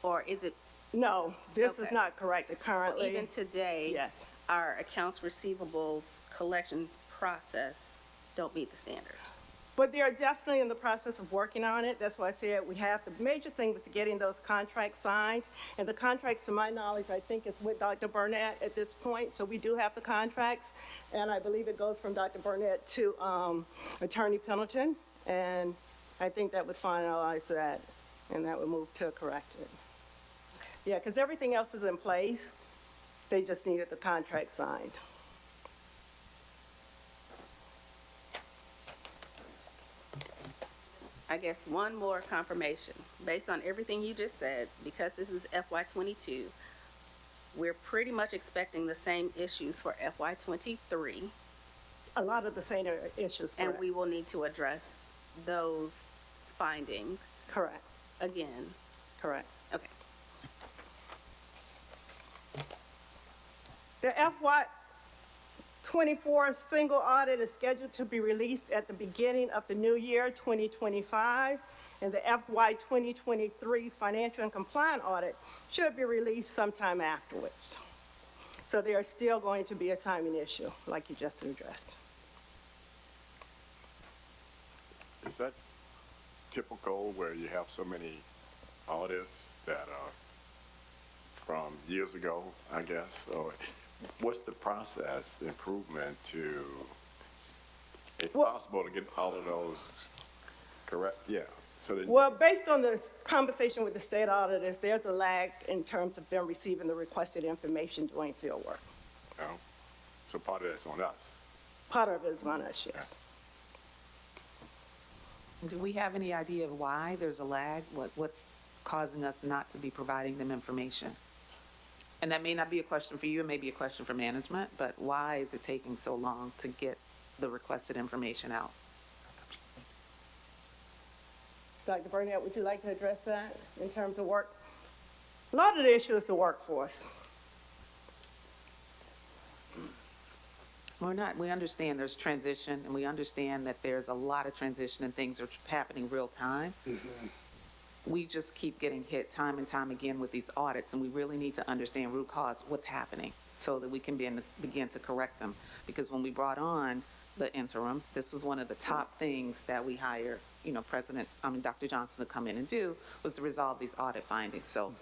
Or is it, No, this is Okay. not corrected well, currently. even today? Yes. Our accounts receivables collection process don't meet the standards. But they are definitely in the process of working on it. That's why I said we have, the major thing was getting those contracts signed. And the contracts, to my knowledge, I think is with Dr. Burnett at this point. So we do have the contracts. And I believe it goes from Dr. Burnett to Attorney Pendleton. And I think that would finalize that, and that would move to correct it. Yeah, because everything else is in place. They just needed the contract signed. I guess one more confirmation. Based on everything you just said, because this is FY22, we're pretty much expecting the same issues for FY23, A lot of the same issues, and correct? we will need to address those findings Correct, again. correct. Okay. The FY '24 single audit is scheduled to be released at the beginning of the new year, 2025, and the FY 2023 financial and compliant audit should be released sometime afterwards. So there is still going to be a timing issue, like you just addressed. Is that typical where you have so many audits that are from years ago, I guess? Or what's the process improvement to, if Well- possible, to get all of those correct? Yeah. So that, Well, based on the conversation with the state auditors, there's a lag in terms of them receiving the requested information during field work. you know, so part of that's on us. Part of it is on us, yes. Do we have any idea of why there's a lag? What's causing us not to be providing them information? And that may not be a question for you, it may be a question for management, but why is it taking so long to get the requested information out? Dr. Burnett, would you like to address that in terms of work? A lot of the issue is the workforce. We understand there's transition, and we understand that there's a lot of transition and things are happening real time. We just keep getting hit time and time again with these audits, and we really need to understand root cause, what's happening, so that we can begin to correct them. Because when we brought on the interim, this was one of the top things that we hired, Dr. Johnson to come in and do, was to resolve these audit findings. So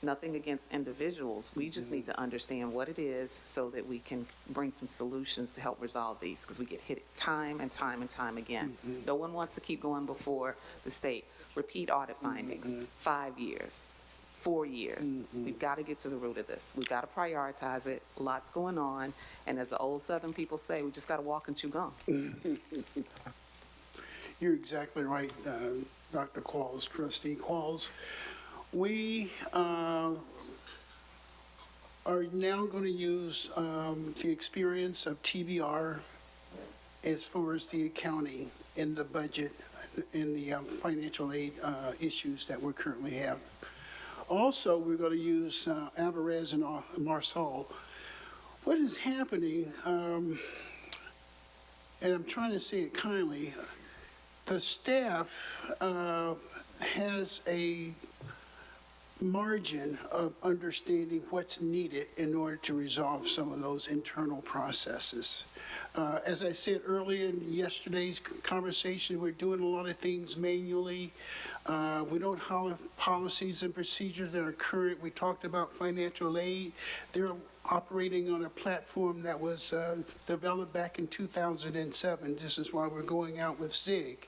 Nothing against individuals. We just need to understand what it is so that we can bring some solutions to help resolve these, because we get hit time and time and time again. No one wants to keep going before the state. Repeat audit findings, 5 years, 4 years. We've got to get to the root of this. We've got to prioritize it. Lots going on. And as the old Southern people say, we just got to walk and chew gum. You're exactly right, Dr. Qualls, Trustee Qualls. We are now going to use the experience of TBR as far as the accounting in the budget and the financial aid issues that we currently have. Also, we're going to use Alvarez and Marsal. What is happening, and I'm trying to say it kindly, the staff has a margin of understanding what's needed in order to resolve some of those internal processes. As I said earlier in yesterday's conversation, we're doing a lot of things manually. We don't have policies and procedures that are current. We talked about financial aid. They're operating on a platform that was developed back in 2007. This is why we're going out with ZIG.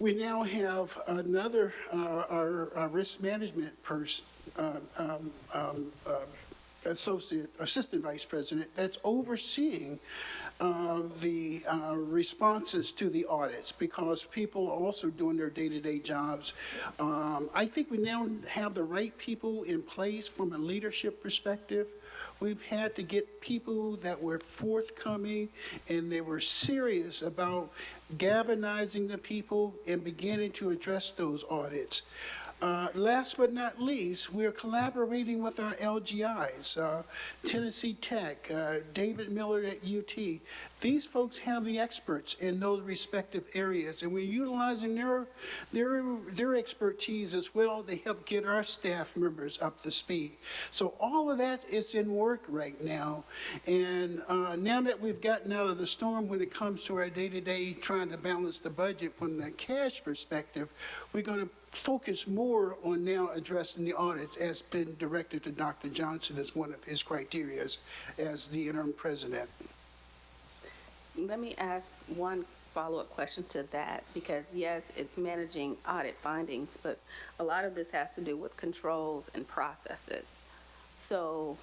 We now have another, our risk management person, assistant vice president that's overseeing the responses to the audits, because people are also doing their day-to-day jobs. I think we now have the right people in place from a leadership perspective. We've had to get people that were forthcoming and they were serious about galvanizing the people and beginning to address those audits. Last but not least, we're collaborating with our LGIs, Tennessee Tech, David Miller at UT. These folks have the experts in those respective areas, and we're utilizing their expertise as well to help get our staff members up to speed. So all of that is in work right now, and now that we've gotten out of the storm when it comes to our day-to-day trying to balance the budget from the cash perspective, we're going to focus more on now addressing the audits as been directed to Dr. Johnson as one of his criteria as the interim president. Let me ask one follow-up question to that, because yes, it's managing audit findings, but a lot of this has to do with controls and processes. So,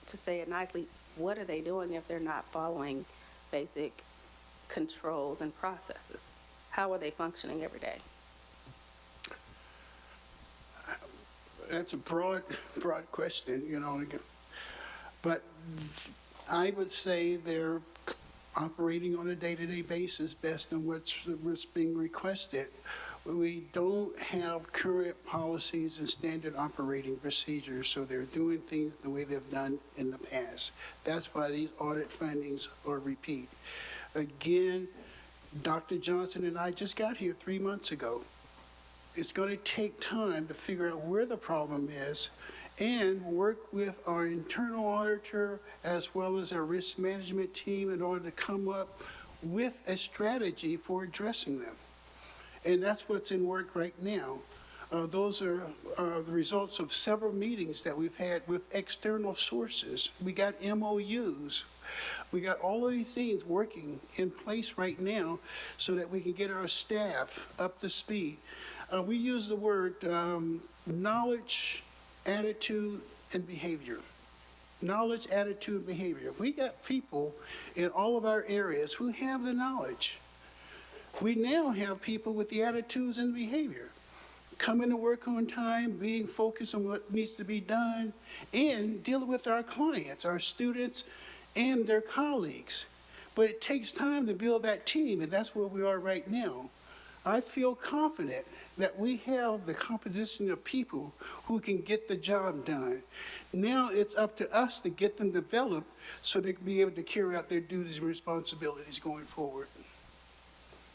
to say it nicely, what are they doing if they're not following basic controls and processes? How are they functioning every day? That's a broad question, you know, but I would say they're operating on a day-to-day basis based on what's being requested. We don't have current policies and standard operating procedures, so they're doing things the way they've done in the past. That's why these audit findings are repeat. Again, Dr. Johnson and I just got here 3 months ago. It's going to take time to figure out where the problem is and work with our internal auditor as well as our risk management team in order to come up with a strategy for addressing them. And that's what's in work right now. Those are the results of several meetings that we've had with external sources. We got MOUs. We got all of these things working in place right now so that we can get our staff up to speed. We use the word knowledge, attitude, and behavior. Knowledge, attitude, and behavior. We got people in all of our areas who have the knowledge. We now have people with the attitudes and behavior. Coming to work on time, being focused on what needs to be done, and dealing with our clients, our students, and their colleagues. But it takes time to build that team, and that's where we are right now. I feel confident that we have the composition of people who can get the job done. Now it's up to us to get them developed so they can be able to carry out their duties and responsibilities going forward.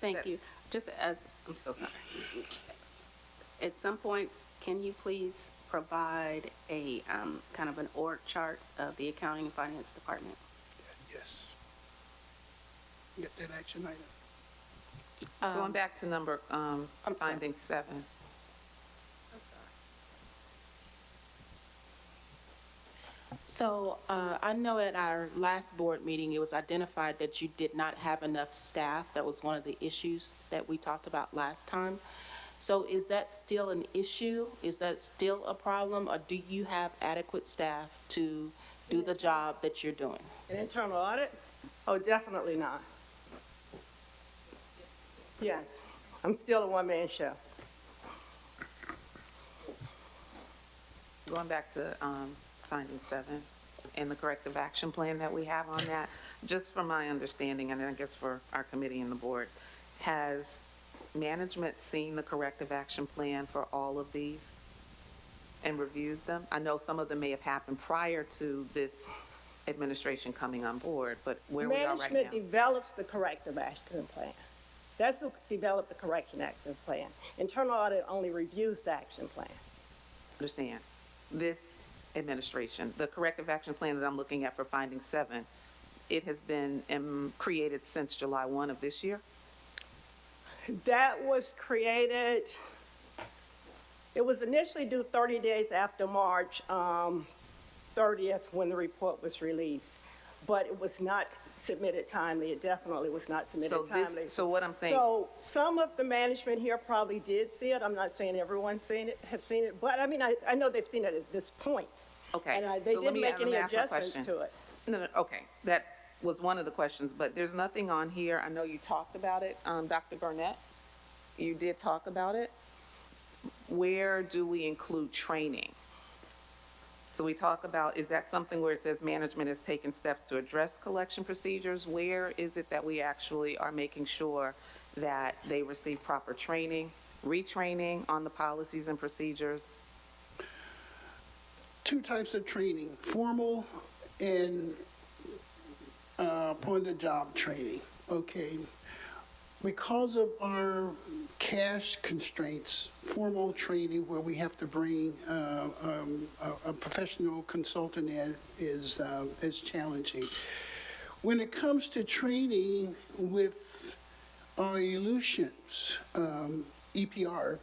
Thank you. Just as, I'm so sorry. At some point, can you please provide a kind of an org chart of the accounting and finance department? Yes. Get that action item. Going back to number, sorry. finding 7. So I know at our last board meeting, it was identified that you did not have enough staff. That was one of the issues that we talked about last time. So is that still an issue? Is that still a problem? Or do you have adequate staff to do the job that you're doing? An internal audit? Oh, definitely not. Yes, I'm still a one-man show. Going back to finding 7 and the corrective action plan that we have on that, just from my understanding, and I guess for our committee and the board, has management seen the corrective action plan for all of these and reviewed them? I know some of them may have happened prior to this administration coming on board, but where we are right Management now. develops the corrective action plan. That's who developed the correction action plan. Internal audit only reviews the action plan. Understand, this administration, the corrective action plan that I'm looking at for finding 7, it has been created since July 1 of this year? That was created, it was initially due 30 days after March 30th when the report was released, but it was not submitted timely. It definitely was not submitted timely. So what I'm saying, So some of the management here probably did see it. I'm not saying everyone's seen it, have seen it, but I mean, I know they've seen it at this point. okay. And they so let didn't me- make let any me ask my adjustments question. to it. No, okay, that was one of the questions, but there's nothing on here, I know you talked about it, Dr. Burnett, you did talk about it. Where do we include training? So we talk about, is that something where it says management has taken steps to address collection procedures? Where is it that we actually are making sure that they receive proper training, retraining on the policies and procedures? 2 types of training, formal and on-the-job training, okay? Because of our cash constraints, formal training where we have to bring a professional consultant in is challenging. When it comes to training with our elutions, EPR,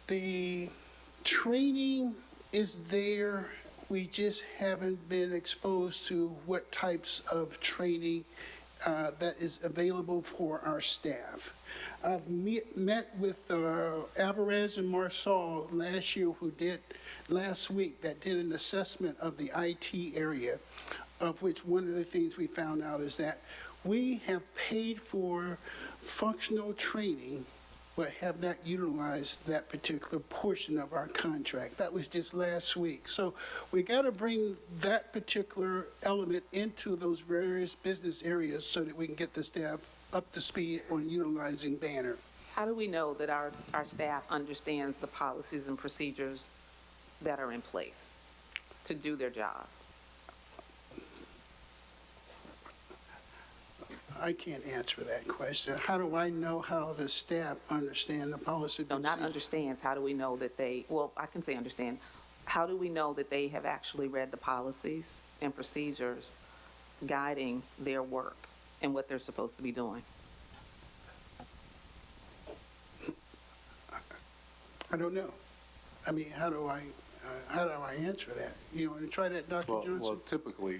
the training is there. We just haven't been exposed to what types of training that is available for our staff. I've met with Alvarez and Marsal last week that did an assessment of the IT area, of which one of the things we found out is that we have paid for functional training but have not utilized that particular portion of our contract. That was just last week. So we got to bring that particular element into those various business areas so that we can get the staff up to speed on utilizing Banner. How do we know that our staff understands the policies and procedures that are in place to do their job? I can't answer that question. How do I know how the staff understand the policy? No, not understands. How do we know that they, well, I can say understand. How do we know that they have actually read the policies and procedures guiding their work and what they're supposed to be doing? I don't know. I mean, how do I answer that? You want to try that, Dr. Johnson? Well, typically,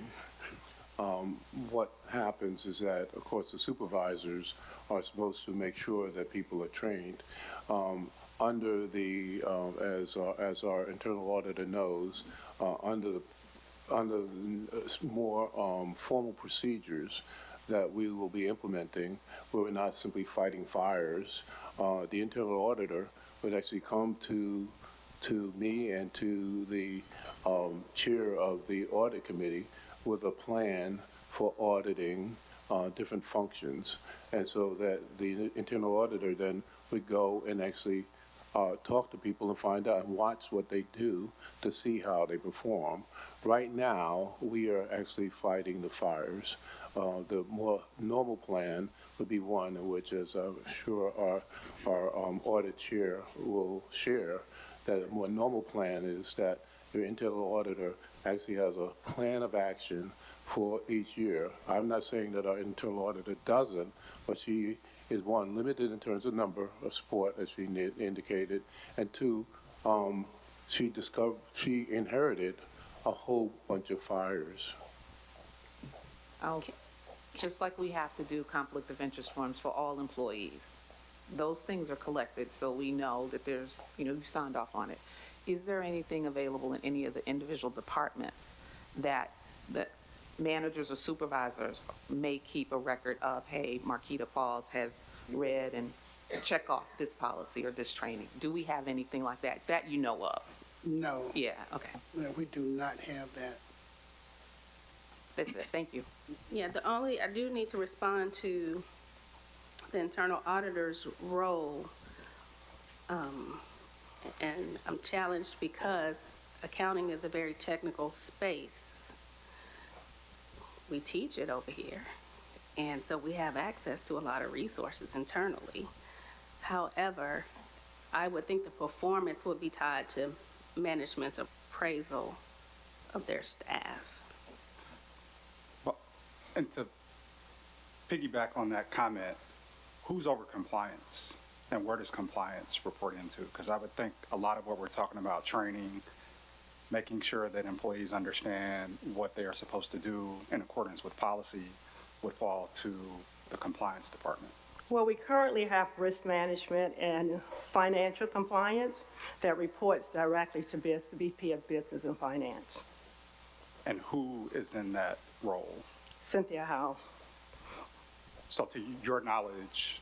what happens is that, of course, the supervisors are supposed to make sure that people are trained. Under the, as our internal auditor knows, under more formal procedures that we will be implementing, where we're not simply fighting fires, the internal auditor would actually come to me and to the chair of the audit committee with a plan for auditing different functions. And so that the internal auditor then would go and actually talk to people and find out and watch what they do to see how they perform. Right now, we are actually fighting the fires. The more normal plan would be one in which, as I'm sure our audit chair will share, that a more normal plan is that the internal auditor actually has a plan of action for each year. I'm not saying that our internal auditor doesn't, but she is, one, limited in terms of number of support, as she indicated, and two, she inherited a whole bunch of fires. Okay. Just like we have to do conflict of interest forms for all employees. Those things are collected, so we know that there's, you signed off on it. Is there anything available in any of the individual departments that managers or supervisors may keep a record of, hey, Marquita Falls has read and check off this policy or this training? Do we have anything like that you know of? No. Yeah, okay. No, we do not have that. That's it. Thank you. Yeah, I do need to respond to the internal auditor's role. And I'm challenged because accounting is a very technical space. We teach it over here, and so we have access to a lot of resources internally. However, I would think the performance would be tied to management's appraisal of their staff. Well, and to piggyback on that comment, who's over compliance and where does compliance report into? Because I would think a lot of what we're talking about, training, making sure that employees understand what they are supposed to do in accordance with policy, would fall to the compliance department. Well, we currently have risk management and financial compliance that reports directly to the VP of Business and Finance. And who is in that role? Cynthia Howe. So to your knowledge,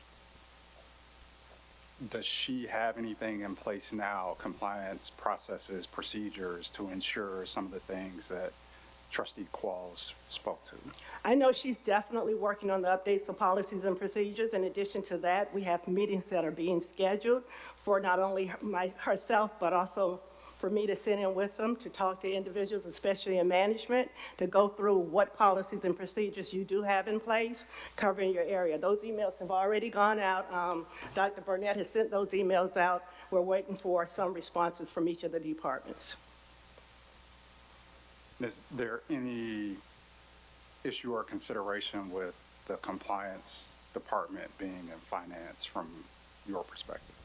does she have anything in place now, compliance processes, procedures, to ensure some of the things that Trustee Qualls spoke to? I know she's definitely working on the updates of policies and procedures. In addition to that, we have meetings that are being scheduled for not only herself, but also for me to sit in with them, to talk to individuals, especially in management, to go through what policies and procedures you do have in place covering your area. Those emails have already gone out. Dr. Burnett has sent those emails out. We're waiting for some responses from each of the departments. Is there any issue or consideration with the compliance department being in finance from your perspective?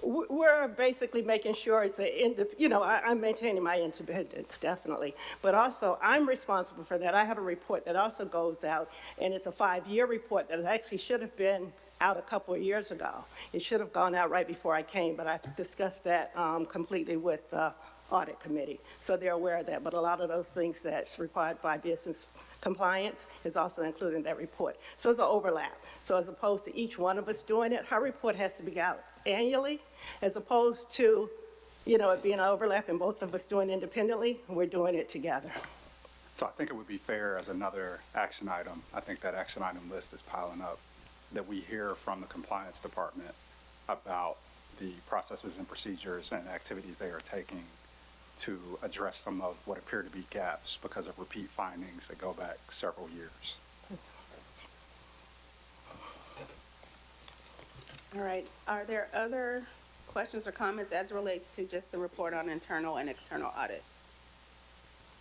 We're basically making sure it's I'm maintaining my independence, definitely. But also, I'm responsible for that. I have a report that also goes out, and it's a 5-year report that actually should have been out a couple of years ago. It should have gone out right before I came, but I discussed that completely with the Audit Committee. So they're aware of that. But a lot of those things that's required by business compliance is also included in that report. So it's an overlap. So as opposed to each one of us doing it, her report has to be out annually, as opposed to, it being an overlap and both of us doing it independently, we're doing it together. So I think it would be fair as another action item, I think that action item list is piling up, that we hear from the compliance department about the processes and procedures and activities they are taking to address some of what appear to be gaps because of repeat findings that go back several years. All right, are there other questions or comments as it relates to just the report on internal and external audits?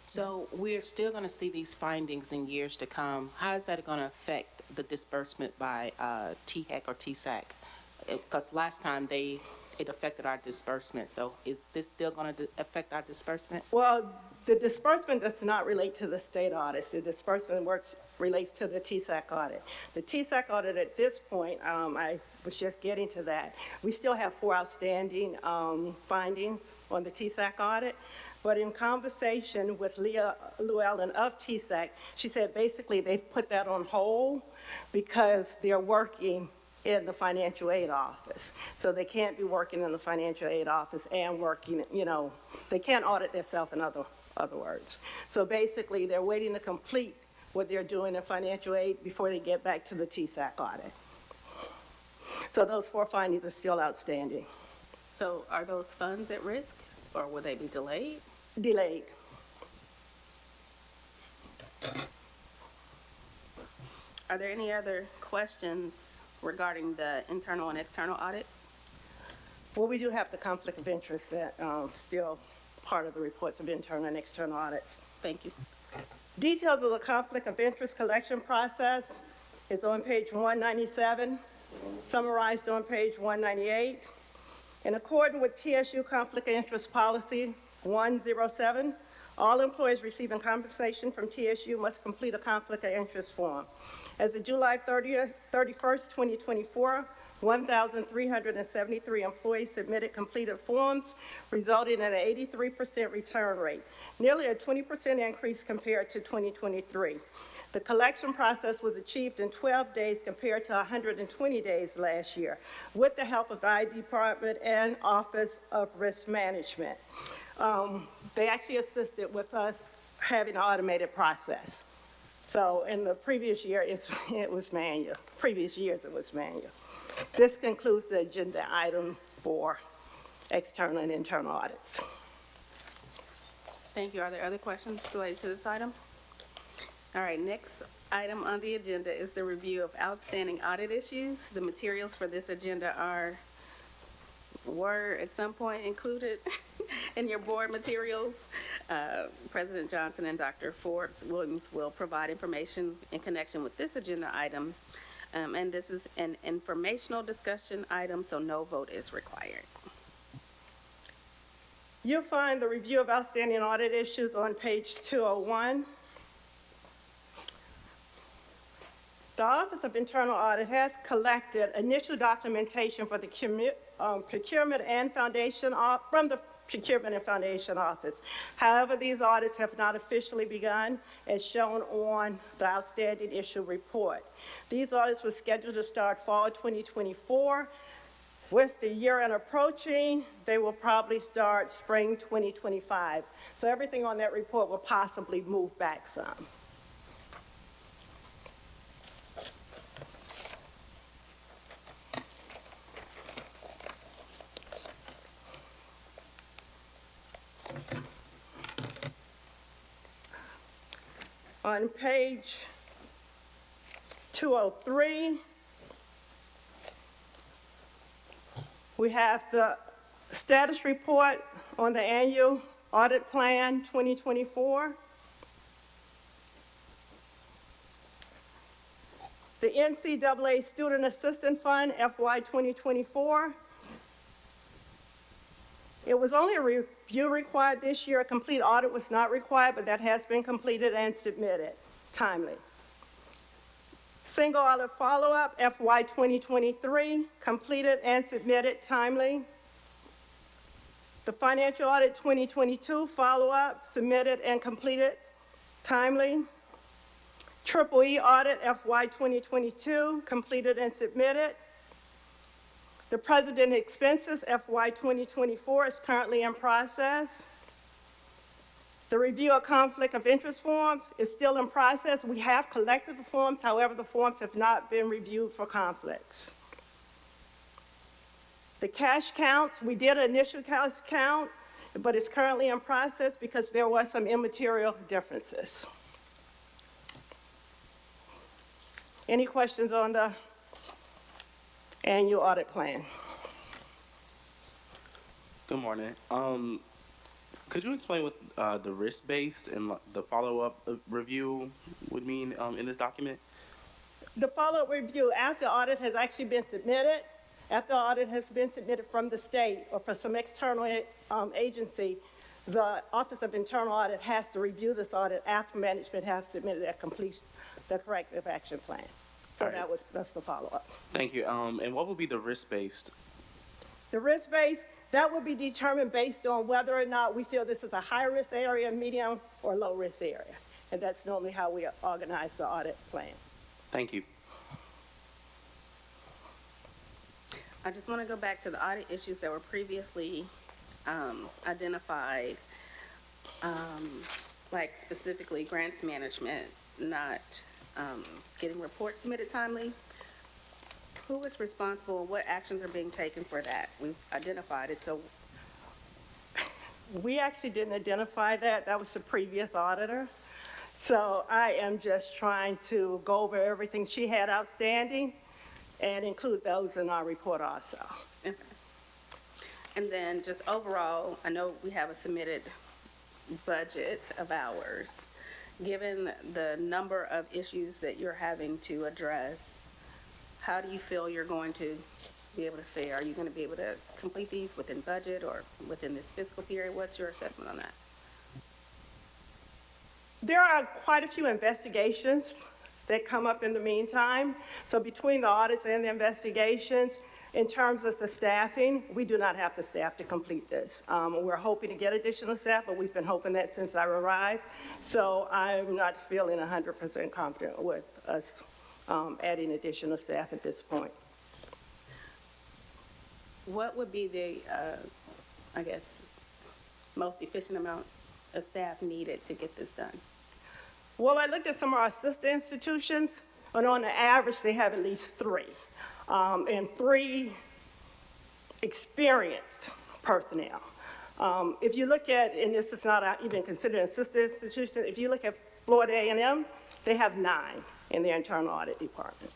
So we're still going to see these findings in years to come. How is that going to affect the disbursement by THEC or TSAC? Because last time it affected our disbursement. So is this still going to affect our disbursement? Well, the disbursement does not relate to the state audits. The disbursement relates to the TSAC audit. The TSAC audit at this point, I was just getting to that. We still have 4 outstanding findings on the TSAC audit. But in conversation with Leah Llewellyn of TSAC, she said basically they've put that on hold because they're working in the financial aid office. So they can't be working in the financial aid office and working, they can't audit themselves in other words. So basically they're waiting to complete what they're doing in financial aid before they get back to the TSAC audit. So those 4 findings are still outstanding. So are those funds at risk, or will they be delayed? Delayed. Are there any other questions regarding the internal and external audits? Well, we do have the conflict of interest that still part of the reports of internal and external audits. Thank you. Details of the conflict of interest collection process is on page 197, summarized on page 198. In accordance with TSU Conflict of Interest Policy 107, all employees receiving compensation from TSU must complete a conflict of interest form. As of July 31st, 2024, 1,373 employees submitted completed forms, resulting in an 83% return rate, nearly a 20% increase compared to 2023. The collection process was achieved in 12 days compared to 120 days last year, with the help of the ID Department and Office of Risk Management. They actually assisted with us having an automated process. So in the previous year, it was manual. Previous years, it was manual. This concludes the agenda item for external and internal audits. Thank you. Are there other questions related to this item? All right, next item on the agenda is the review of outstanding audit issues. The materials for this agenda were at some point included in your board materials. President Johnson and Dr. Forbes Williams will provide information in connection with this agenda item. And this is an informational discussion item, so no vote is required. You'll find the review of outstanding audit issues on page 201. The Office of Internal Audit has collected initial documentation for the procurement and foundation from the Procurement and Foundation Office. However, these audits have not officially begun, as shown on the outstanding issue report. These audits were scheduled to start fall 2024. With the year-end approaching, they will probably start spring 2025. So everything on that report will possibly move back some. On page 203, we have the status report on the annual audit plan 2024. The NCAA Student Assistance Fund FY 2024. It was only a review required this year. A complete audit was not required, but that has been completed and submitted timely. Single audit follow-up, FY 2023, completed and submitted timely. The financial audit 2022 follow-up, submitted and completed timely. Triple E audit, FY 2022, completed and submitted. The President expenses, FY 2024, is currently in process. The review of conflict of interest forms is still in process. We have collected the forms, however, the forms have not been reviewed for conflicts. The cash counts, we did an initial cash count, but it's currently in process because there was some immaterial differences. Any questions on the annual audit plan? Good morning. Could you explain what the risk-based and the follow-up review would mean in this document? The follow-up review after audit has actually been submitted, after audit has been submitted from the state or from some external agency, the Office of Internal Audit has to review this audit after management has submitted the corrective action plan. So All right. that's the follow-up. Thank you. And what would be the risk-based? The risk-based, that will be determined based on whether or not we feel this is a high-risk area, medium, or low-risk area. And that's normally how we organize the audit plan. Thank you. I just want to go back to the audit issues that were previously identified, like specifically grants management, not getting reports submitted timely. Who is responsible? What actions are being taken for that? We've identified it, so. We actually didn't identify that. That was the previous auditor. So I am just trying to go over everything she had outstanding and include those in our report also. Okay. And then just overall, I know we have a submitted budget of hours, given the number of issues that you're having to address, how do you feel you're going to be able to fare? Are you going to be able to complete these within budget or within this fiscal period? What's your assessment on that? There are quite a few investigations that come up in the meantime. So between the audits and the investigations, in terms of the staffing, we do not have the staff to complete this. We're hoping to get additional staff, but we've been hoping that since I arrived. So I'm not feeling 100% confident with us adding additional staff at this point. What would be the, I guess, most efficient amount of staff needed to get this done? Well, I looked at some of our sister institutions, and on the average, they have at least three, and three experienced personnel. If you look at, and this is not even considered a sister institution, if you look at Florida A&M, they have 9 in their internal audit department.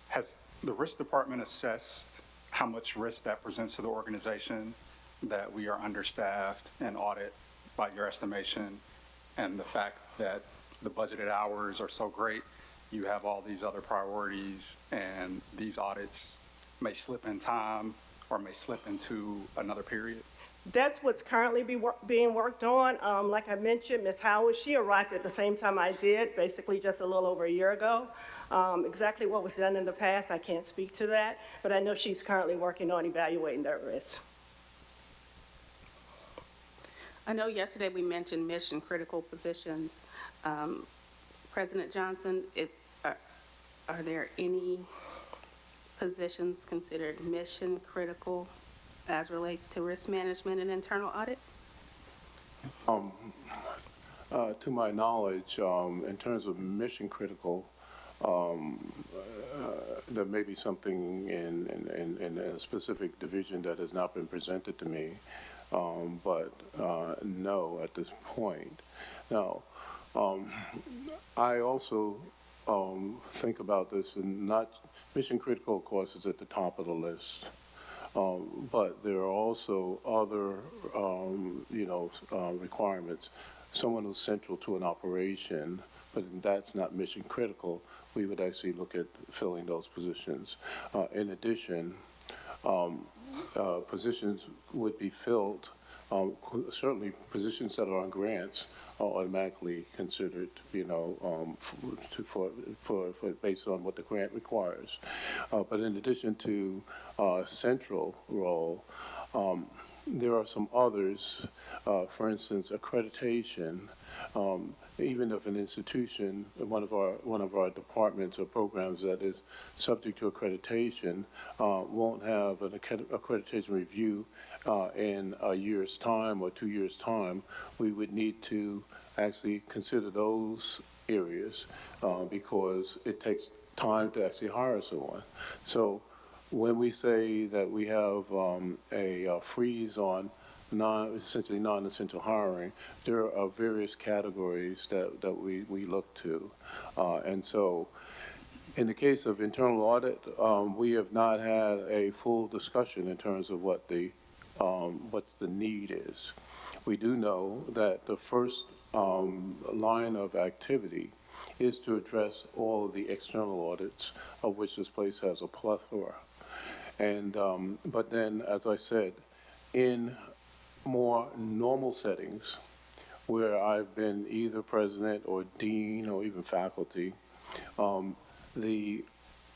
Has the risk department assessed how much risk that presents to the organization, that we are understaffed in audit by your estimation, and the fact that the budgeted hours are so great, you have all these other priorities, and these audits may slip in time or may slip into another period? That's what's currently being worked on. Like I mentioned, Ms. Howard, she arrived at the same time I did, basically just a little over a year ago. Exactly what was done in the past, I can't speak to that, but I know she's currently working on evaluating that risk. I know yesterday we mentioned mission-critical positions. President Johnson, are there any positions considered mission-critical as relates to risk management and internal audit? To my knowledge, in terms of mission critical, there may be something in a specific division that has not been presented to me, but no at this point. Now, I also think about this, and not mission critical, of course, is at the top of the list. But there are also other, requirements. Someone who's central to an operation, but that's not mission critical, we would actually look at filling those positions. In addition, positions would be filled, certainly positions that are on grants are automatically considered, for based on what the grant requires. But in addition to central role, there are some others. For instance, accreditation. Even if an institution, one of our departments or programs that is subject to accreditation, won't have an accreditation review in a year's time or 2 years' time, we would need to actually consider those areas because it takes time to actually hire someone. So when we say that we have a freeze on essentially non-essential hiring, there are various categories that we look to. And so in the case of internal audit, we have not had a full discussion in terms of what what's the need is. We do know that the first line of activity is to address all of the external audits, of which this place has a plethora. And but then, as I said, in more normal settings where I've been either president or dean or even faculty, the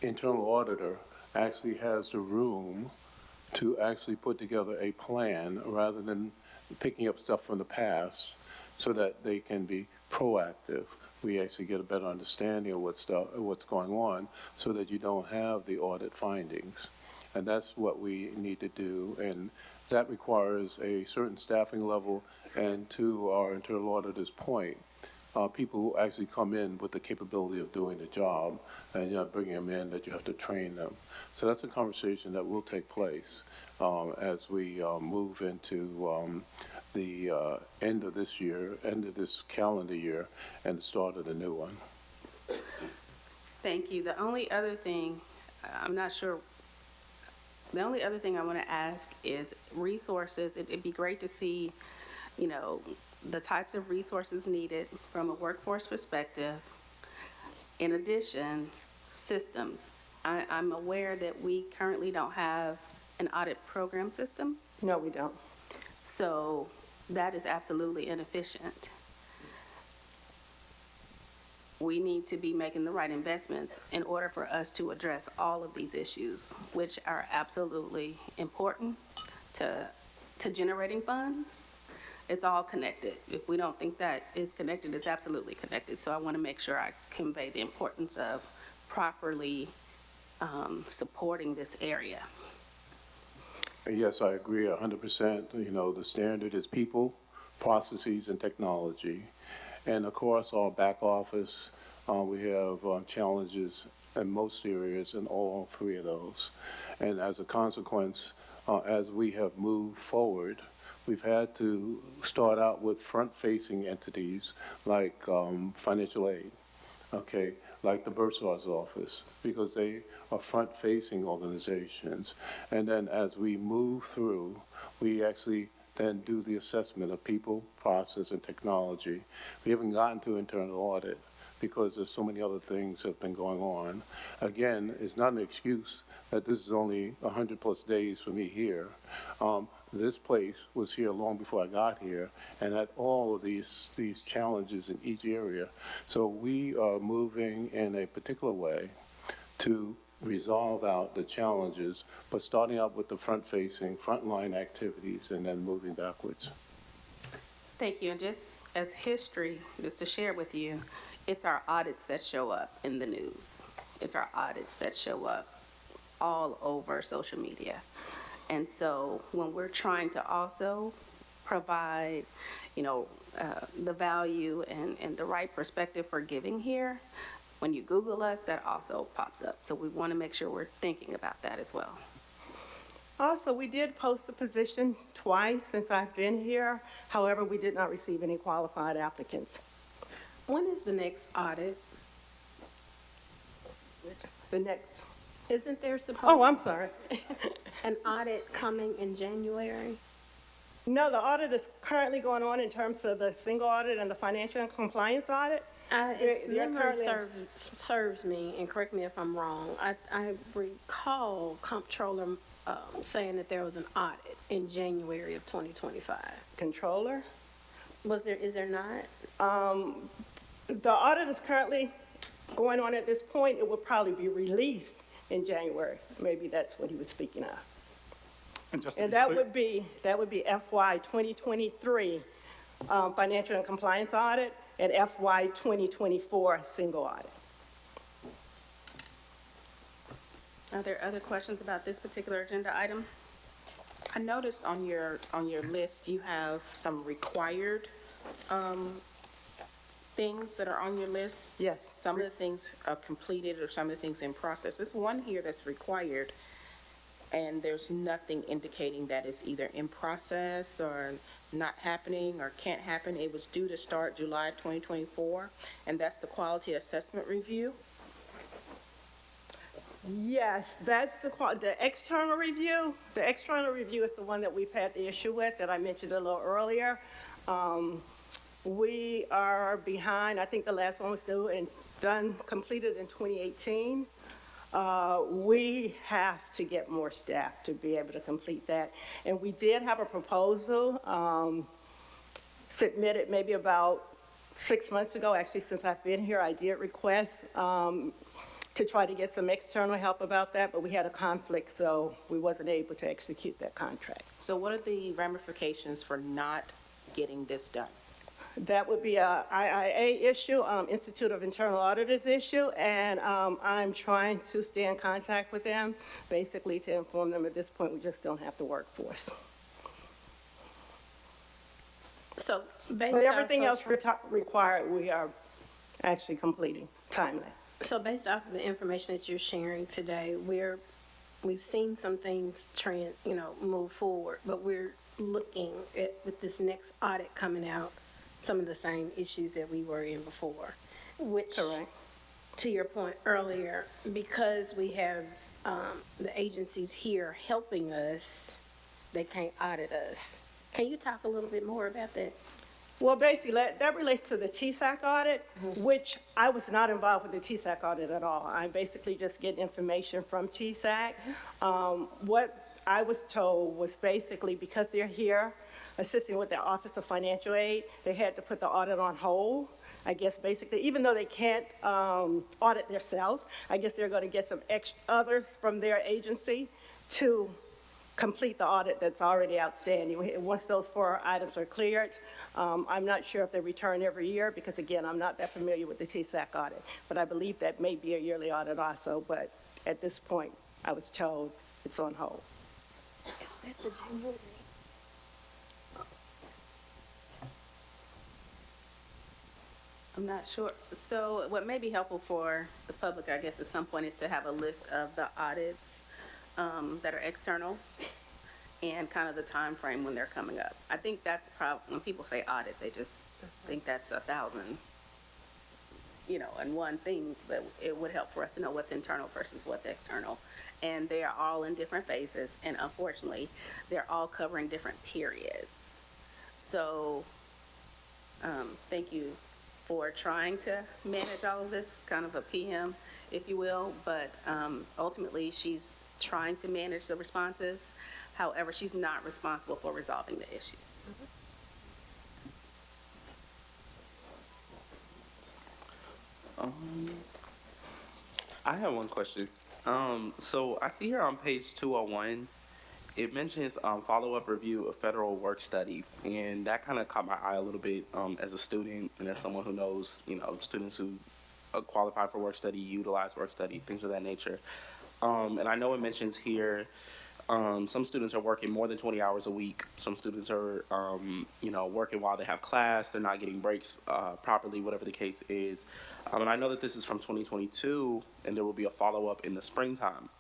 internal auditor actually has the room to actually put together a plan rather than picking up stuff from the past so that they can be proactive. We actually get a better understanding of what's going on so that you don't have the audit findings. And that's what we need to do. And that requires a certain staffing level, and to our internal auditor's point, people who actually come in with the capability of doing the job, and you're not bringing them in that you have to train them. So that's a conversation that will take place as we move into the end of this year, end of this calendar year, and the start of the new one. Thank you. The only other thing, I'm not sure The only other thing I want to ask is resources. It'd be great to see, you know, the types of resources needed from a workforce perspective. In addition, systems. I'm aware that we currently don't have an audit program system, No, we don't. so that is absolutely inefficient. We need to be making the right investments in order for us to address all of these issues, which are absolutely important to generating funds. It's all connected. If we don't think that is connected, it's absolutely connected. So I want to make sure I convey the importance of properly supporting this area. Yes, I agree 100%. You know, the standard is people, processes, and technology. And of course, our back office, we have challenges in most areas in all three of those. And as a consequence, as we have moved forward, we've had to start out with front-facing entities like financial aid, okay, like the Bursar's office, because they are front-facing organizations. And then as we move through, we actually then do the assessment of people, process, and technology. We haven't gotten to internal audit because there's so many other things that have been going on. Again, it's not an excuse that this is only 100+ days for me here. This place was here long before I got here and had all of these challenges in each area. So we are moving in a particular way to resolve out the challenges, but starting out with the front-facing, frontline activities, and then moving backwards. Thank you. And just as history, just to share with you, it's our audits that show up in the news. It's our audits that show up all over social media. And so when we're trying to also provide, you know, the value and the right perspective for giving here, when you Google us, that also pops up. So we want to make sure we're thinking about that as well. Also, we did post the position twice since I've been here. However, we did not receive any qualified applicants. When is the next audit? The next, Isn't there supposed oh, I'm sorry. an audit coming in January? No, the audit is currently going on in terms of the single audit and the financial and compliance audit. If They're memory currently- serves me, and correct me if I'm wrong, I recall comptroller saying that there was an audit in January of 2025. Controller. Is there not? The audit is currently going on at this point. It will probably be released in January. Maybe that's what he was speaking of. And just to And be that clear, would be FY 2023 financial and compliance audit and FY 2024 single audit. Are there other questions about this particular agenda item? I noticed on your list, you have some required things that are on your list. Yes. Some of the things are completed or some of the things in process. There's one here that's required, and there's nothing indicating that it's either in process or not happening or can't happen. It was due to start July 2024, and that's the quality assessment review. Yes, that's the external review. The external review is the one that we've had the issue with that I mentioned a little earlier. We are behind. I think the last one was due and completed in 2018. We have to get more staff to be able to complete that. And we did have a proposal submitted maybe about 6 months ago. Actually, since I've been here, I did request to try to get some external help about that, but we had a conflict, so we wasn't able to execute that contract. So what are the ramifications for not getting this done? That would be a IIA issue, Institute of Internal Auditors issue, and I'm trying to stay in contact with them, basically to inform them at this point we just don't have the workforce. So But everything else required, we are actually completing timely. So based off of the information that you're sharing today, we've seen some things move forward, but we're looking at, with this next audit coming out, some of the same issues that we were in before, which, Correct. to your point earlier, because we have the agencies here helping us, they can't audit us. Can you talk a little bit more about that? Well, basically, that relates to the TSAC audit, which I was not involved with the TSAC audit at all. I basically just get information from TSAC. What I was told was basically because they're here assisting with the Office of Financial Aid, they had to put the audit on hold. I guess basically, even though they can't audit themselves, I guess they're going to get some others from their agency to complete the audit that's already outstanding. Once those 4 items are cleared, I'm not sure if they return every year because, again, I'm not that familiar with the TSAC audit. But I believe that may be a yearly audit also. But at this point, I was told it's on hold. Is that the January? I'm not sure. So what may be helpful for the public, I guess, at some point is to have a list of the audits that are external and kind of the time frame when they're coming up. I think that's when people say audit, they just think that's 1,000, and one things, but it would help for us to know what's internal versus what's external. And they are all in different phases, and unfortunately, they're all covering different periods. So, thank you for trying to manage all of this, kind of a PM, if you will, but ultimately, she's trying to manage the responses. However, she's not responsible for resolving the issues. I have one question. So I see here on page 201, it mentions follow-up review of federal work study, and that kind of caught my eye a little bit as a student and as someone who knows, students who qualify for work study, utilize work study, things of that nature. And I know it mentions here some students are working more than 20 hours a week. Some students are, working while they have class. They're not getting breaks properly, whatever the case is. And I know that this is from 2022, and there will be a follow-up in the springtime.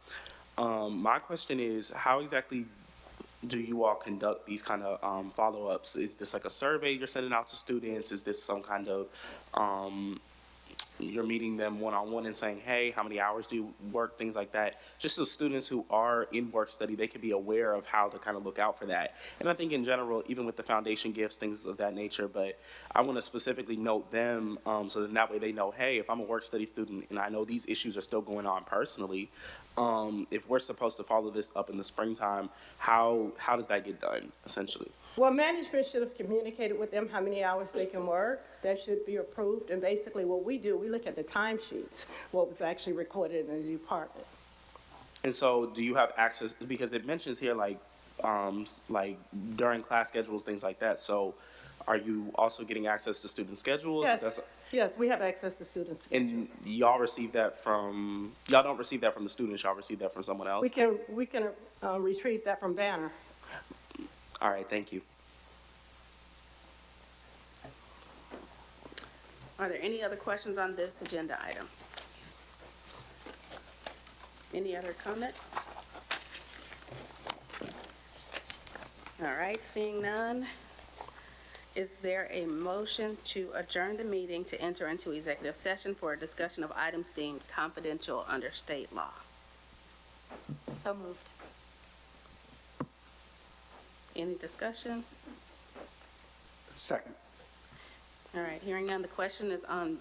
My question is, how exactly do you all conduct these kind of follow-ups? Is this like a survey you're sending out to students? Is this some kind of you're meeting them one-on-one and saying, hey, how many hours do you work, things like that, just so students who are in work study, they can be aware of how to kind of look out for that. And I think in general, even with the foundation gifts, things of that nature, but I want to specifically note them so that way they know, hey, if I'm a work study student and I know these issues are still going on personally, if we're supposed to follow this up in the springtime, how does that get done, essentially? Well, management should have communicated with them how many hours they can work. That should be approved. And basically what we do, we look at the timesheets, what was actually recorded in the department. And so do you have access, because it mentions here like during class schedules, things like that. So are you also getting access to student schedules? Yes, yes, we have access to students. And y'all don't receive that from the students, y'all receive that from someone else? We can retrieve that from Banner. All right, thank you. Are there any other questions on this agenda item? Any other comments? All right, seeing none, is there a motion to adjourn the meeting to enter into executive session for a discussion of items deemed confidential under state law? So moved. Any discussion? Second. All right, hearing none, the question is on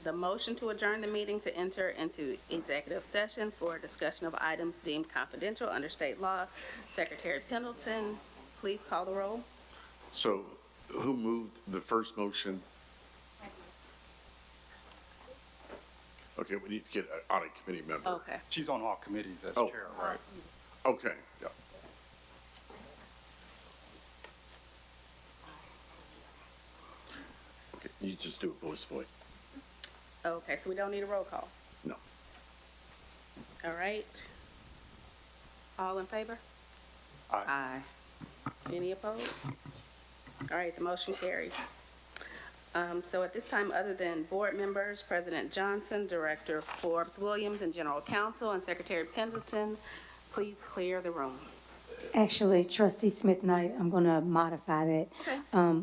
the motion to adjourn the meeting to enter into executive session for a discussion of items deemed confidential under state law. Secretary Pendleton, please call the roll. So who moved the first motion? Okay, we need to get an audit committee member. Okay. She's on all committees as Oh. chair, right? Okay, yeah. Okay, you just do it voicefully. Okay, so we don't need a roll call. No. All right. All in favor? Aye. Any opposed? All right, the motion carries. So at this time, other than board members, President Johnson, Director Forbes Williams, and General Counsel, and Secretary Pendleton, please clear the room. Actually, Trustee Smith Knight, I'm going to modify that. Okay.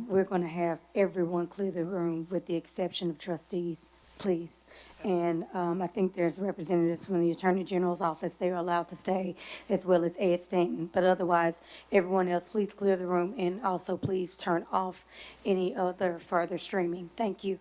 We're going to have everyone clear the room with the exception of trustees, please. And I think there's representatives from the Attorney General's office. They are allowed to stay, as well as Ed Stanton. But otherwise, everyone else, please clear the room, and also please turn off any other further streaming. Thank you.